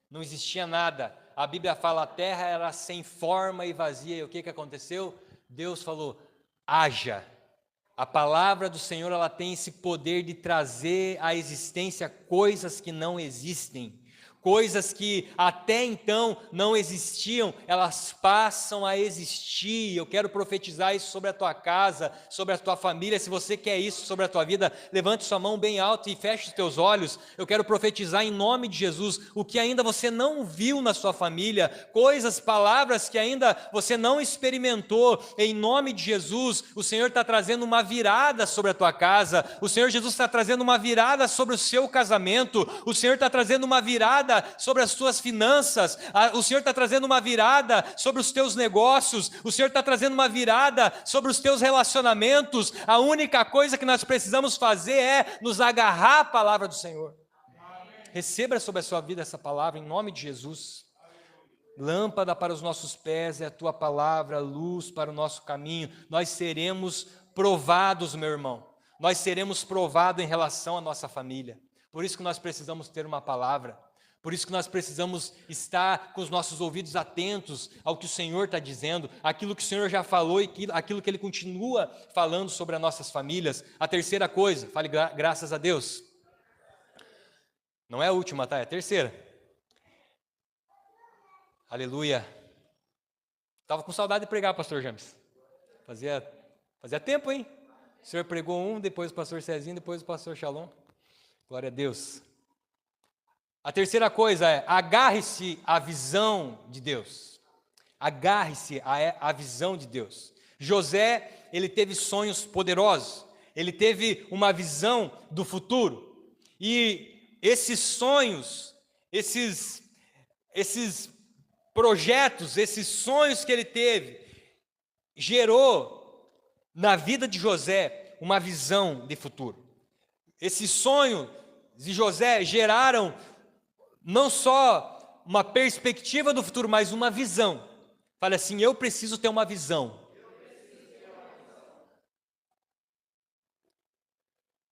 não existia nada. A Bíblia fala, a terra era sem forma e vazia. E o que aconteceu? Deus falou, haja. A palavra do Senhor, ela tem esse poder de trazer à existência coisas que não existem. Coisas que até então não existiam, elas passam a existir. Eu quero profetizar isso sobre a tua casa, sobre a tua família. Se você quer isso sobre a tua vida, levante sua mão bem alto e feche os teus olhos. Eu quero profetizar em nome de Jesus o que ainda você não viu na sua família, coisas, palavras que ainda você não experimentou. Em nome de Jesus, o Senhor está trazendo uma virada sobre a tua casa. O Senhor Jesus está trazendo uma virada sobre o seu casamento. O Senhor está trazendo uma virada sobre as tuas finanças, o Senhor está trazendo uma virada sobre os teus negócios, o Senhor está trazendo uma virada sobre os teus relacionamentos. A única coisa que nós precisamos fazer é nos agarrar à palavra do Senhor. Receba sobre a sua vida essa palavra em nome de Jesus. Lâmpada para os nossos pés é a tua palavra, luz para o nosso caminho. Nós seremos provados, meu irmão, nós seremos provados em relação à nossa família. Por isso que nós precisamos ter uma palavra. Por isso que nós precisamos estar com os nossos ouvidos atentos ao que o Senhor está dizendo, aquilo que o Senhor já falou e aquilo que Ele continua falando sobre as nossas famílias. A terceira coisa, fale graças a Deus. Não é a última, tá? É a terceira. Aleluia. Estava com saudade de pregar, pastor James. Fazia tempo, hein? O senhor pregou um, depois o pastor Cezinho, depois o pastor Shalom. Glória a Deus. A terceira coisa é, agarre-se à visão de Deus. Agarre-se à visão de Deus. José, ele teve sonhos poderosos. Ele teve uma visão do futuro. E esses sonhos, esses projetos, esses sonhos que ele teve, gerou na vida de José uma visão de futuro. Esses sonhos de José geraram não só uma perspectiva do futuro, mas uma visão. Fala assim, eu preciso ter uma visão.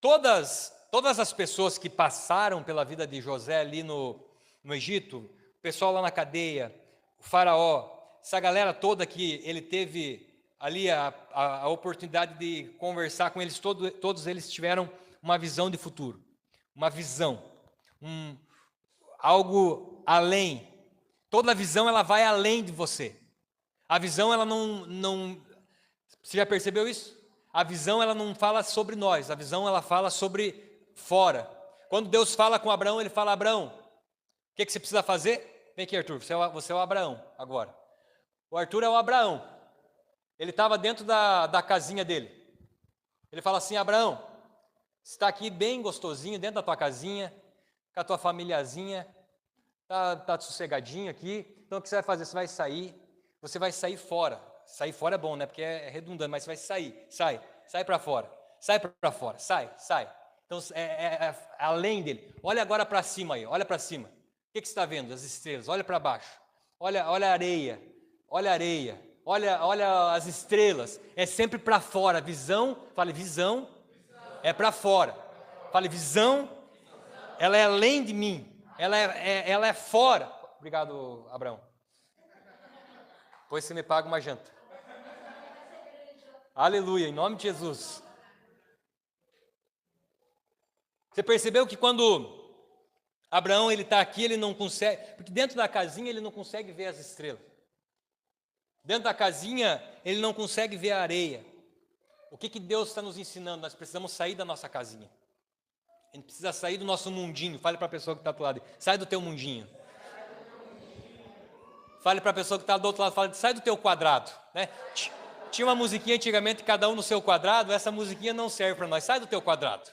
Todas as pessoas que passaram pela vida de José ali no Egito, o pessoal lá na cadeia, o faraó, essa galera toda que ele teve ali a oportunidade de conversar com eles, todos eles tiveram uma visão de futuro, uma visão, algo além. Toda visão ela vai além de você. A visão ela não, você já percebeu isso? A visão ela não fala sobre nós, a visão ela fala sobre fora. Quando Deus fala com Abraão, ele fala, Abraão, o que você precisa fazer? Vem aqui, Arthur, você é o Abraão agora. O Arthur é o Abraão. Ele estava dentro da casinha dele. Ele fala assim, Abraão, você está aqui bem gostosinho, dentro da tua casinha, com a tua famíliazinha, tá sossegadinho aqui, então o que você vai fazer? Você vai sair fora. Sair fora é bom, né? Porque é redundante, mas você vai sair, sai para fora, sai. Então, além dele. Olha agora para cima aí, olha para cima. O que você está vendo? As estrelas, olha para baixo. Olha a areia, olha as estrelas. É sempre para fora. Visão, fale visão, é para fora. Fale visão, ela é além de mim. Ela é fora. Obrigado, Abraão. Depois você me paga uma janta. Aleluia, em nome de Jesus. Você percebeu que quando Abraão ele está aqui, ele não consegue, porque dentro da casinha ele não consegue ver as estrelas. Dentro da casinha ele não consegue ver a areia. O que Deus está nos ensinando? Nós precisamos sair da nossa casinha. A gente precisa sair do nosso mundinho. Fale para a pessoa que está do lado. Sai do teu mundinho. Fale para a pessoa que está do outro lado. Fale, sai do teu quadrado. Né? Tinha uma musiquinha antigamente, cada um no seu quadrado. Essa musiquinha não serve para nós. Sai do teu quadrado.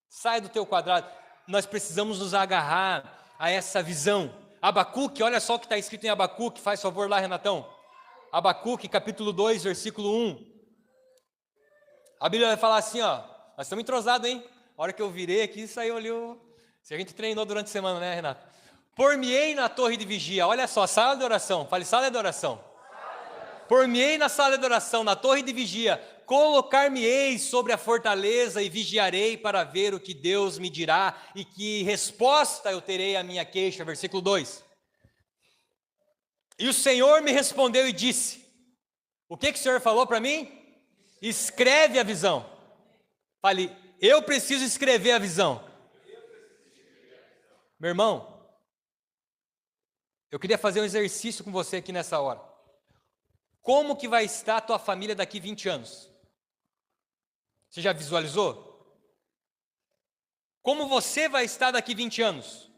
Sai do teu quadrado. Nós precisamos nos agarrar a essa visão. Abacuque, olha só o que está escrito em Abacuque. Faz favor lá, Renatão. Abacuque, capítulo 2, versículo 1. A Bíblia vai falar assim, ó. Nós estamos entrosados, hein? A hora que eu virei aqui, saiu ali o... Se a gente treinou durante a semana, né, Renato? Por-me-ei na torre de vigia. Olha só, sala de oração. Fale, sala de oração. Por-me-ei na sala de oração, na torre de vigia. Colocar-me-ei sobre a fortaleza e vigiarei para ver o que Deus me dirá e que resposta eu terei à minha queixa. Versículo 2. E o Senhor me respondeu e disse, o que o Senhor falou para mim? Escreve a visão. Fale, eu preciso escrever a visão. Meu irmão, eu queria fazer um exercício com você aqui nessa hora. Como que vai estar a tua família daqui 20 anos? Você já visualizou? Como você vai estar daqui 20 anos?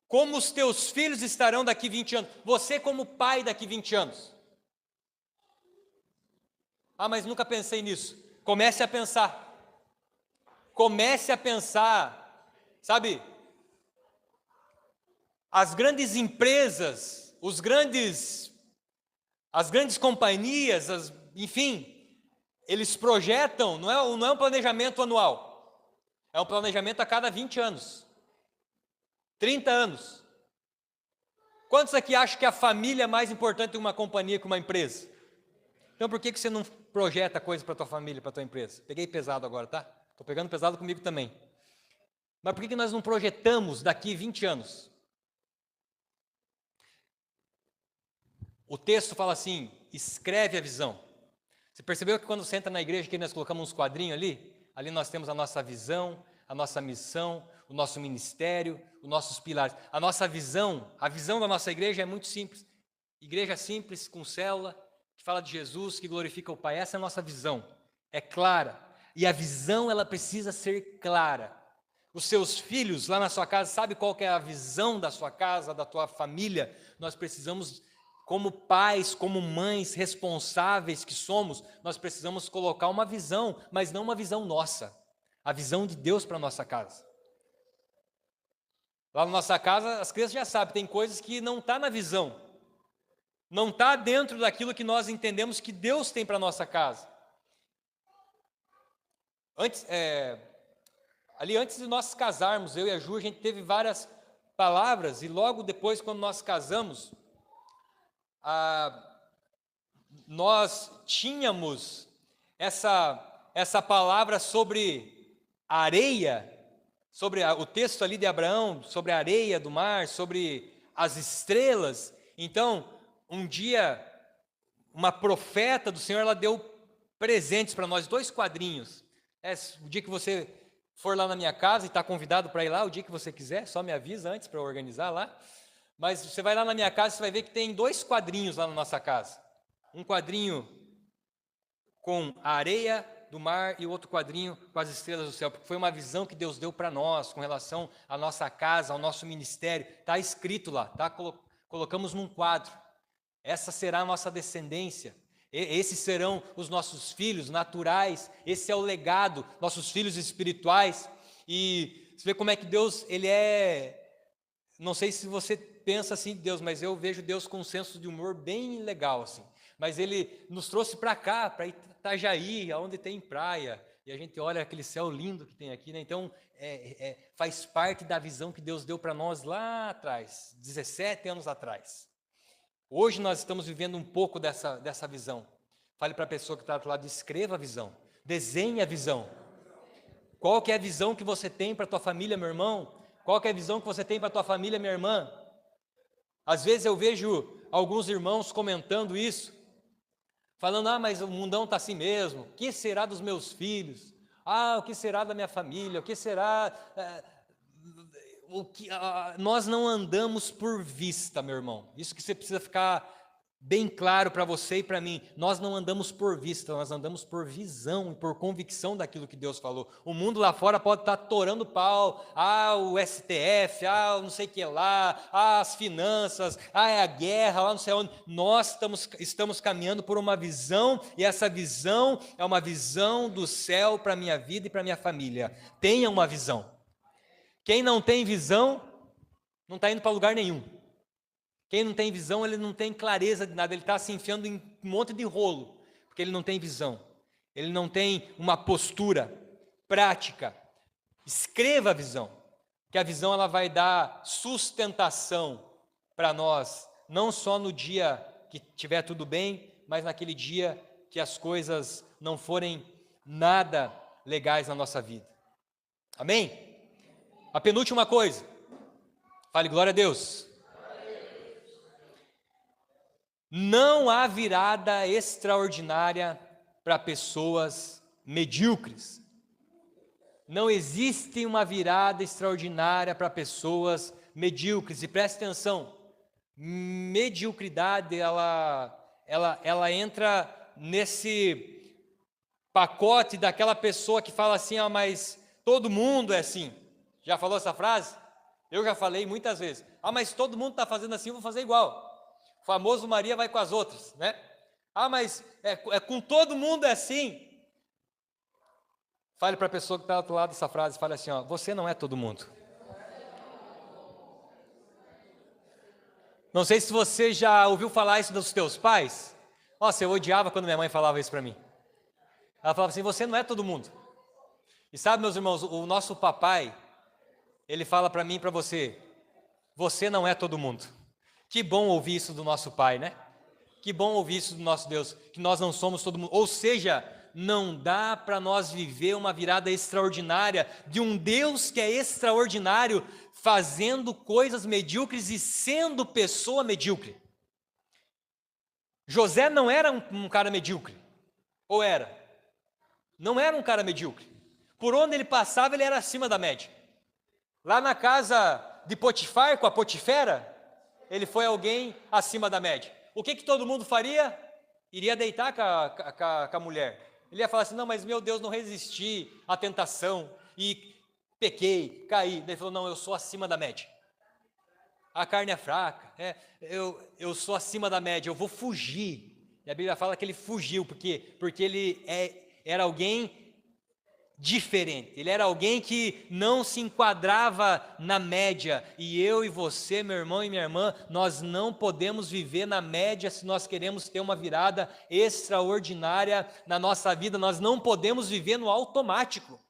Como os teus filhos estarão daqui 20 anos? Você como pai daqui 20 anos? Ah, mas nunca pensei nisso. Comece a pensar. Comece a pensar. Sabe? As grandes empresas, as grandes companhias, enfim, eles projetam, não é um planejamento anual, é um planejamento a cada 20 anos, 30 anos. Quantos aqui acham que a família é mais importante que uma companhia, que uma empresa? Então por que você não projeta coisa para tua família, para tua empresa? Peguei pesado agora, tá? Estou pegando pesado comigo também. Mas por que nós não projetamos daqui 20 anos? O texto fala assim, escreve a visão. Você percebeu que quando você entra na igreja, que nós colocamos uns quadrinhos ali? Ali nós temos a nossa visão, a nossa missão, o nosso ministério, os nossos pilares. A nossa visão, a visão da nossa igreja é muito simples. Igreja simples, com célula, que fala de Jesus, que glorifica o Pai. Essa é a nossa visão. É clara. E a visão, ela precisa ser clara. Os seus filhos lá na sua casa, sabe qual que é a visão da sua casa, da tua família? Nós precisamos, como pais, como mães responsáveis que somos, nós precisamos colocar uma visão, mas não uma visão nossa. A visão de Deus para a nossa casa. Lá na nossa casa, as crianças já sabem, tem coisas que não está na visão. Não está dentro daquilo que nós entendemos que Deus tem para a nossa casa. Antes de nós casarmos, eu e a Ju, a gente teve várias palavras, e logo depois, quando nós casamos, nós tínhamos essa palavra sobre areia, sobre o texto ali de Abraão, sobre a areia do mar, sobre as estrelas. Então, um dia, uma profeta do Senhor, ela deu presentes para nós, 2 quadrinhos. O dia que você for lá na minha casa, e está convidado para ir lá, o dia que você quiser, só me avisa antes para eu organizar lá. Mas você vai lá na minha casa, você vai ver que tem 2 quadrinhos lá na nossa casa. Um quadrinho com a areia do mar e o outro quadrinho com as estrelas do céu, porque foi uma visão que Deus deu para nós, com relação à nossa casa, ao nosso ministério. Está escrito lá, tá? Colocamos num quadro. Essa será a nossa descendência. Esses serão os nossos filhos naturais, esse é o legado, nossos filhos espirituais. E você vê como é que Deus, Ele é... Não sei se você pensa assim de Deus, mas eu vejo Deus com um senso de humor bem legal, assim. Mas Ele nos trouxe para cá, para Itajaí, onde tem praia, e a gente olha aquele céu lindo que tem aqui, né? Então, faz parte da visão que Deus deu para nós lá atrás, 17 anos atrás. Hoje nós estamos vivendo um pouco dessa visão. Fale para a pessoa que está do outro lado, escreva a visão, desenhe a visão. Qual que é a visão que você tem para a tua família, meu irmão? Qual que é a visão que você tem para a tua família, minha irmã? Às vezes eu vejo alguns irmãos comentando isso, falando, mas o mundão está assim mesmo, o que será dos meus filhos? O que será da minha família? O que será... Nós não andamos por vista, meu irmão. Isso que você precisa ficar bem claro para você e para mim. Nós não andamos por vista, nós andamos por visão e por convicção daquilo que Deus falou. O mundo lá fora pode estar torando pau, o STF, não sei o que lá, as finanças, é a guerra, lá não sei onde. Nós estamos caminhando por uma visão, e essa visão é uma visão do céu para a minha vida e para a minha família. Tenha uma visão. Quem não tem visão, não está indo para lugar nenhum. Quem não tem visão, ele não tem clareza de nada, ele está se enfiando em um monte de rolo, porque ele não tem visão, ele não tem uma postura prática. Escreva a visão, que a visão ela vai dar sustentação para nós, não só no dia que estiver tudo bem, mas naquele dia que as coisas não forem nada legais na nossa vida. Amém? A penúltima coisa, fale glória a Deus. Não há virada extraordinária para pessoas medíocres. Não existe uma virada extraordinária para pessoas medíocres. E preste atenção, mediocridade, ela entra nesse pacote daquela pessoa que fala assim, mas todo mundo é assim. Já falou essa frase? Eu já falei muitas vezes. Mas todo mundo está fazendo assim, eu vou fazer igual. O famoso Maria vai com as outras, né? Mas com todo mundo é assim. Fale para a pessoa que está do outro lado dessa frase, fale assim, você não é todo mundo. Não sei se você já ouviu falar isso dos teus pais. Nossa, eu odiava quando minha mãe falava isso para mim. Ela falava assim, você não é todo mundo. E sabe, meus irmãos, o nosso papai, ele fala para mim e para você, você não é todo mundo. Que bom ouvir isso do nosso Pai, né? Que bom ouvir isso do nosso Deus, que nós não somos todo mundo. Ou seja, não dá para nós viver uma virada extraordinária de um Deus que é extraordinário, fazendo coisas medíocres e sendo pessoa medíocre. José não era um cara medíocre, ou era? Não era um cara medíocre. Por onde ele passava, ele era acima da média. Lá na casa de Potifar, com a Potifera, ele foi alguém acima da média. O que todo mundo faria? Iria deitar com a mulher. Ele ia falar assim, não, mas meu Deus, não resisti à tentação e pequei, caí. Daí ele falou, não, eu sou acima da média. A carne é fraca, eu sou acima da média, eu vou fugir. E a Bíblia fala que ele fugiu, porque ele era alguém diferente, ele era alguém que não se enquadrava na média, e eu e você, meu irmão e minha irmã, nós não podemos viver na média se nós queremos ter uma virada extraordinária na nossa vida, nós não podemos viver no automático,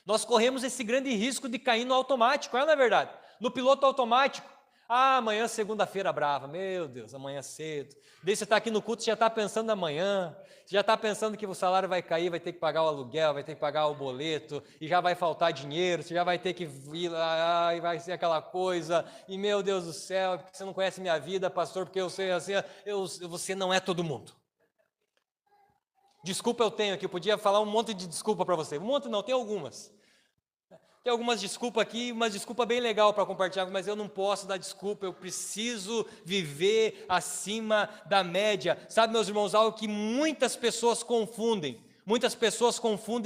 nós corremos esse grande risco de cair no automático, não é verdade? No piloto automático, amanhã segunda-feira brava, meu Deus, amanhã cedo, daí você está aqui no culto, você já está pensando amanhã, você já está pensando que o salário vai cair, vai ter que pagar o aluguel, vai ter que pagar o boleto, e já vai faltar dinheiro, você já vai ter que ir lá, e vai ser aquela coisa, e meu Deus do céu, porque você não conhece minha vida, pastor, porque eu sei assim, você não é todo mundo. Desculpa eu tenho aqui, eu podia falar um monte de desculpa para você, um monte não, tem algumas. Tem algumas desculpas aqui, uma desculpa bem legal para compartilhar, mas eu não posso dar desculpa, eu preciso viver acima da média. Sabe, meus irmãos, algo que muitas pessoas confundem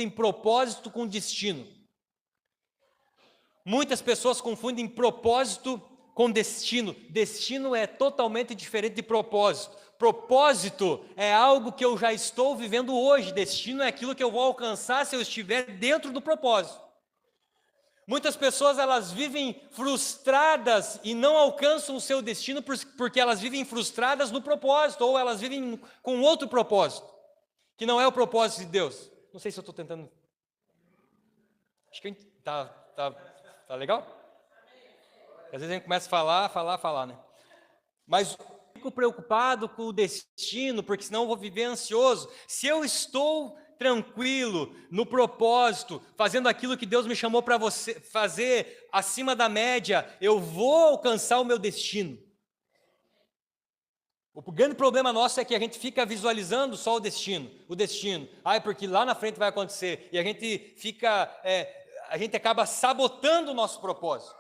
propósito com destino. Muitas pessoas confundem propósito com destino. Destino é totalmente diferente de propósito. Propósito é algo que eu já estou vivendo hoje, destino é aquilo que eu vou alcançar se eu estiver dentro do propósito. Muitas pessoas, elas vivem frustradas e não alcançam o seu destino porque elas vivem frustradas no propósito, ou elas vivem com outro propósito, que não é o propósito de Deus. Não sei se eu estou tentando... Acho que tá legal? Às vezes a gente começa a falar, né? Mas eu fico preocupado com o destino, porque senão eu vou viver ansioso. Se eu estou tranquilo, no propósito, fazendo aquilo que Deus me chamou para você fazer acima da média, eu vou alcançar o meu destino. O grande problema nosso é que a gente fica visualizando só o destino, porque lá na frente vai acontecer, e a gente acaba sabotando o nosso propósito.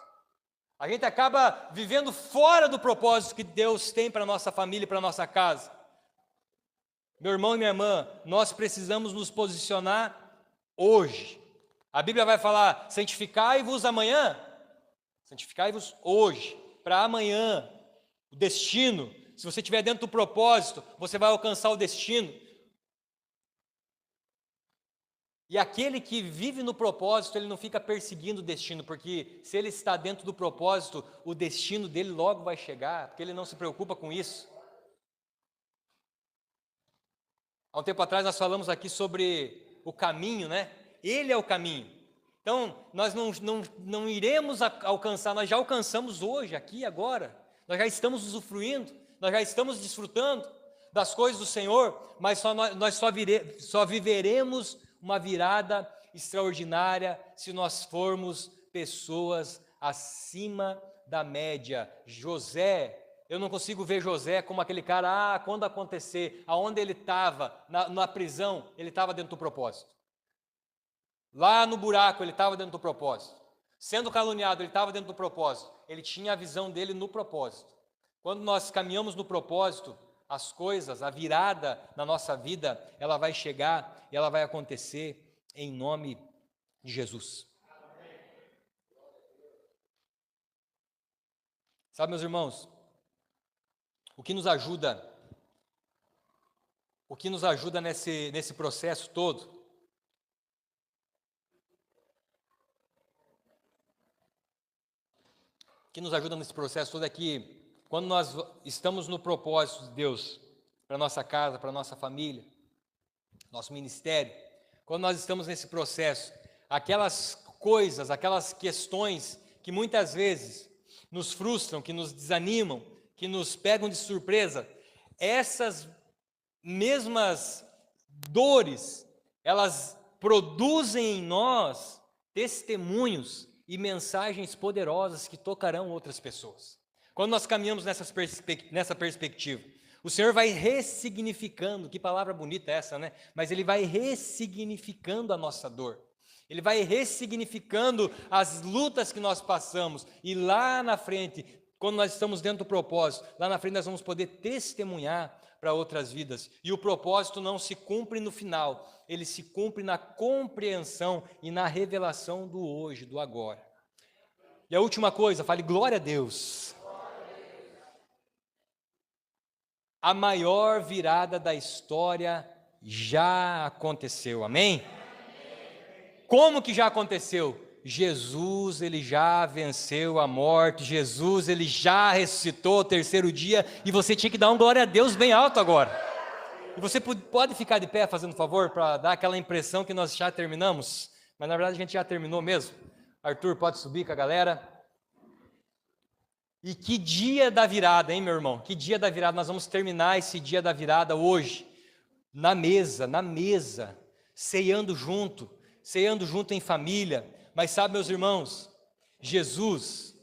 A gente acaba vivendo fora do propósito que Deus tem para a nossa família e para a nossa casa. Meu irmão e minha irmã, nós precisamos nos posicionar hoje. A Bíblia vai falar, santificai-vos amanhã, santificai-vos hoje, para amanhã, o destino. Se você estiver dentro do propósito, você vai alcançar o destino. E aquele que vive no propósito, ele não fica perseguindo o destino, porque se ele está dentro do propósito, o destino dele logo vai chegar, porque ele não se preocupa com isso. Há um tempo atrás nós falamos aqui sobre o caminho, né? Ele é o caminho. Então, nós não iremos alcançar, nós já alcançamos hoje, aqui, agora. Nós já estamos usufruindo, nós já estamos desfrutando das coisas do Senhor, mas nós só viveremos uma virada extraordinária se nós formos pessoas acima da média. José, eu não consigo ver José como aquele cara, quando acontecer, aonde ele estava, na prisão, ele estava dentro do propósito. Lá no buraco, ele estava dentro do propósito. Sendo caluniado, ele estava dentro do propósito. Ele tinha a visão dele no propósito. Quando nós caminhamos no propósito, as coisas, a virada na nossa vida, ela vai chegar e ela vai acontecer em nome de Jesus. Sabe, meus irmãos, o que nos ajuda nesse processo todo, é que quando nós estamos no propósito de Deus, para nossa casa, para nossa família, nosso ministério, quando nós estamos nesse processo, aquelas coisas, aquelas questões que muitas vezes nos frustram, que nos desanimam, que nos pegam de surpresa, essas mesmas dores, elas produzem em nós testemunhos e mensagens poderosas que tocarão outras pessoas. Quando nós caminhamos nessa perspectiva, o Senhor vai ressignificando, que palavra bonita é essa, né? Mas Ele vai ressignificando a nossa dor. Ele vai ressignificando as lutas que nós passamos. E lá na frente, quando nós estamos dentro do propósito, lá na frente nós vamos poder testemunhar para outras vidas. E o propósito não se cumpre no final, ele se cumpre na compreensão e na revelação do hoje, do agora. E a última coisa, fale glória a Deus. A maior virada da história já aconteceu, amém? Como que já aconteceu? Jesus, ele já venceu a morte, Jesus, ele já ressuscitou ao terceiro dia, e você tinha que dar um glória a Deus bem alto agora. E você pode ficar de pé, fazendo favor, para dar aquela impressão que nós já terminamos, mas na verdade a gente já terminou mesmo. Arthur, pode subir com a galera. E que dia da virada, hein, meu irmão? Que dia da virada, nós vamos terminar esse dia da virada hoje, na mesa, ceando junto em família. Mas sabe, meus irmãos, Jesus,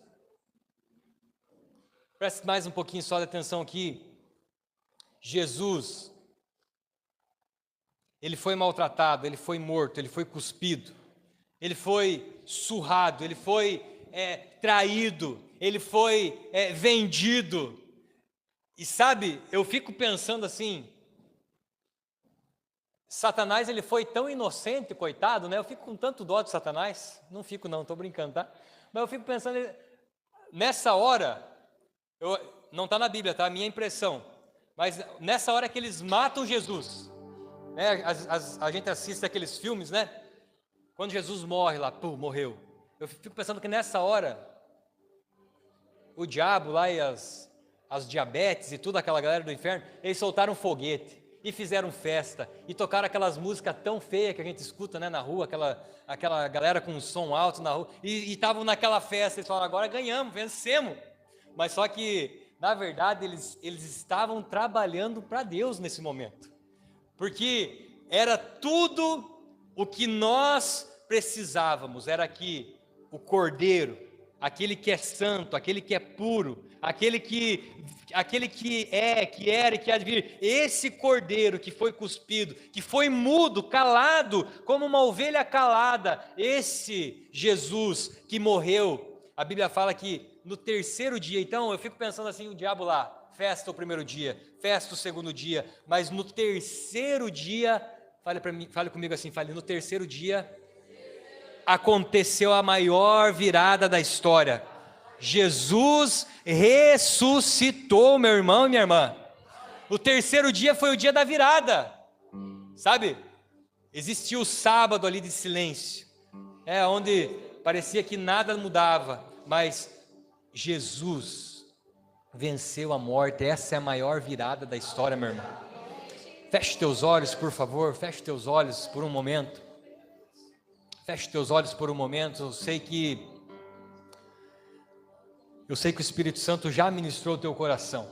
preste mais um pouquinho só de atenção aqui, Jesus, ele foi maltratado, ele foi morto, ele foi cuspido, ele foi surrado, ele foi traído, ele foi vendido. E sabe, eu fico pensando assim, Satanás, ele foi tão inocente, coitado, né? Eu fico com tanto dó de Satanás. Não fico não, estou brincando, tá? Mas eu fico pensando, nessa hora, não está na Bíblia, tá? A minha impressão. Mas nessa hora que eles matam Jesus, né? A gente assiste aqueles filmes, né? Quando Jesus morre lá, morreu. Eu fico pensando que nessa hora, o diabo lá e as diabetes e toda aquela galera do inferno, eles soltaram um foguete. E fizeram festa, e tocaram aquelas músicas tão feias que a gente escuta, né, na rua, aquela galera com um som alto na rua, e estavam naquela festa, eles falaram, agora ganhamos, vencemos. Mas só que, na verdade, eles estavam trabalhando para Deus nesse momento, porque era tudo o que nós precisávamos, era que o Cordeiro, aquele que é santo, aquele que é puro, aquele que era e que há de vir, esse Cordeiro que foi cuspido, que foi mudo, calado, como uma ovelha calada, esse Jesus que morreu, a Bíblia fala que no terceiro dia, então eu fico pensando assim, o diabo lá, festa o primeiro dia, festa o segundo dia, mas no terceiro dia, fale comigo assim, no terceiro dia, aconteceu a maior virada da história. Jesus ressuscitou, meu irmão e minha irmã. O terceiro dia foi o dia da virada. Sabe? Existia o sábado ali de silêncio, onde parecia que nada mudava, mas Jesus venceu a morte. Essa é a maior virada da história, meu irmão. Feche teus olhos, por favor, feche teus olhos por um momento. Feche teus olhos por um momento. Eu sei que o Espírito Santo já ministrou o teu coração.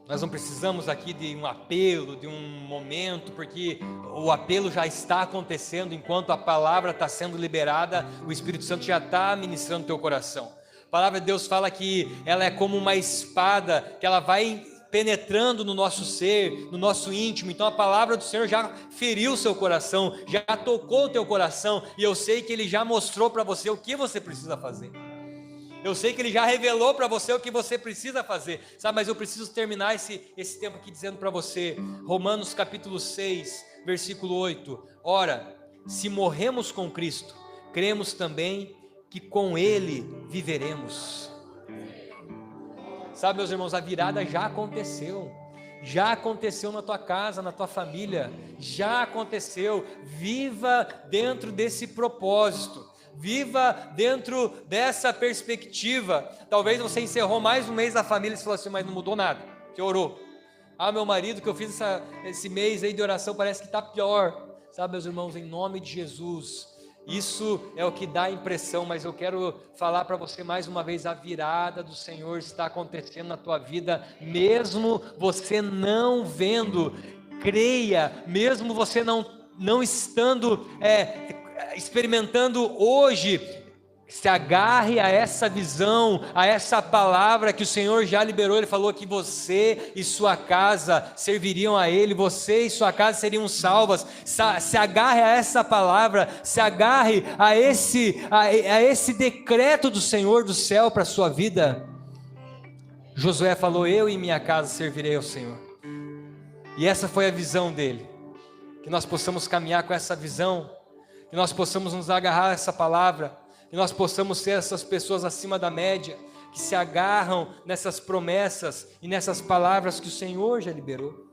Nós não precisamos aqui de um apelo, de um momento, porque o apelo já está acontecendo enquanto a palavra está sendo liberada, o Espírito Santo já está ministrando o teu coração. A palavra de Deus fala que ela é como uma espada, que ela vai penetrando no nosso ser, no nosso íntimo. Então a palavra do Senhor já feriu o seu coração, já tocou o teu coração, e eu sei que Ele já mostrou para você o que você precisa fazer. Eu sei que Ele já revelou para você o que você precisa fazer, sabe? Mas eu preciso terminar esse tempo aqui dizendo para você, Romanos capítulo 6, versículo 8, ora, se morremos com Cristo, cremos também que com Ele viveremos. Sabe, meus irmãos, a virada já aconteceu na tua casa, na tua família, já aconteceu. Viva dentro desse propósito, viva dentro dessa perspectiva. Talvez você encerrou mais um mês da família e falou assim, mas não mudou nada, você orou. Meu marido que eu fiz esse mês aí de oração parece que está pior. Sabe, meus irmãos, em nome de Jesus, isso é o que dá a impressão, mas eu quero falar para você mais uma vez, a virada do Senhor está acontecendo na tua vida, mesmo você não vendo, creia, mesmo você não não estando experimentando hoje, se agarre a essa visão, a essa palavra que o Senhor já liberou. Ele falou que você e sua casa serviriam a Ele, você e sua casa seriam salvas. Se agarre a essa palavra, se agarre a esse decreto do Senhor do céu para a sua vida. Josué falou: eu e minha casa servirei ao Senhor. E essa foi a visão dele. Que nós possamos caminhar com essa visão, que nós possamos nos agarrar a essa palavra, que nós possamos ser essas pessoas acima da média, que se agarram nessas promessas e nessas palavras que o Senhor já liberou.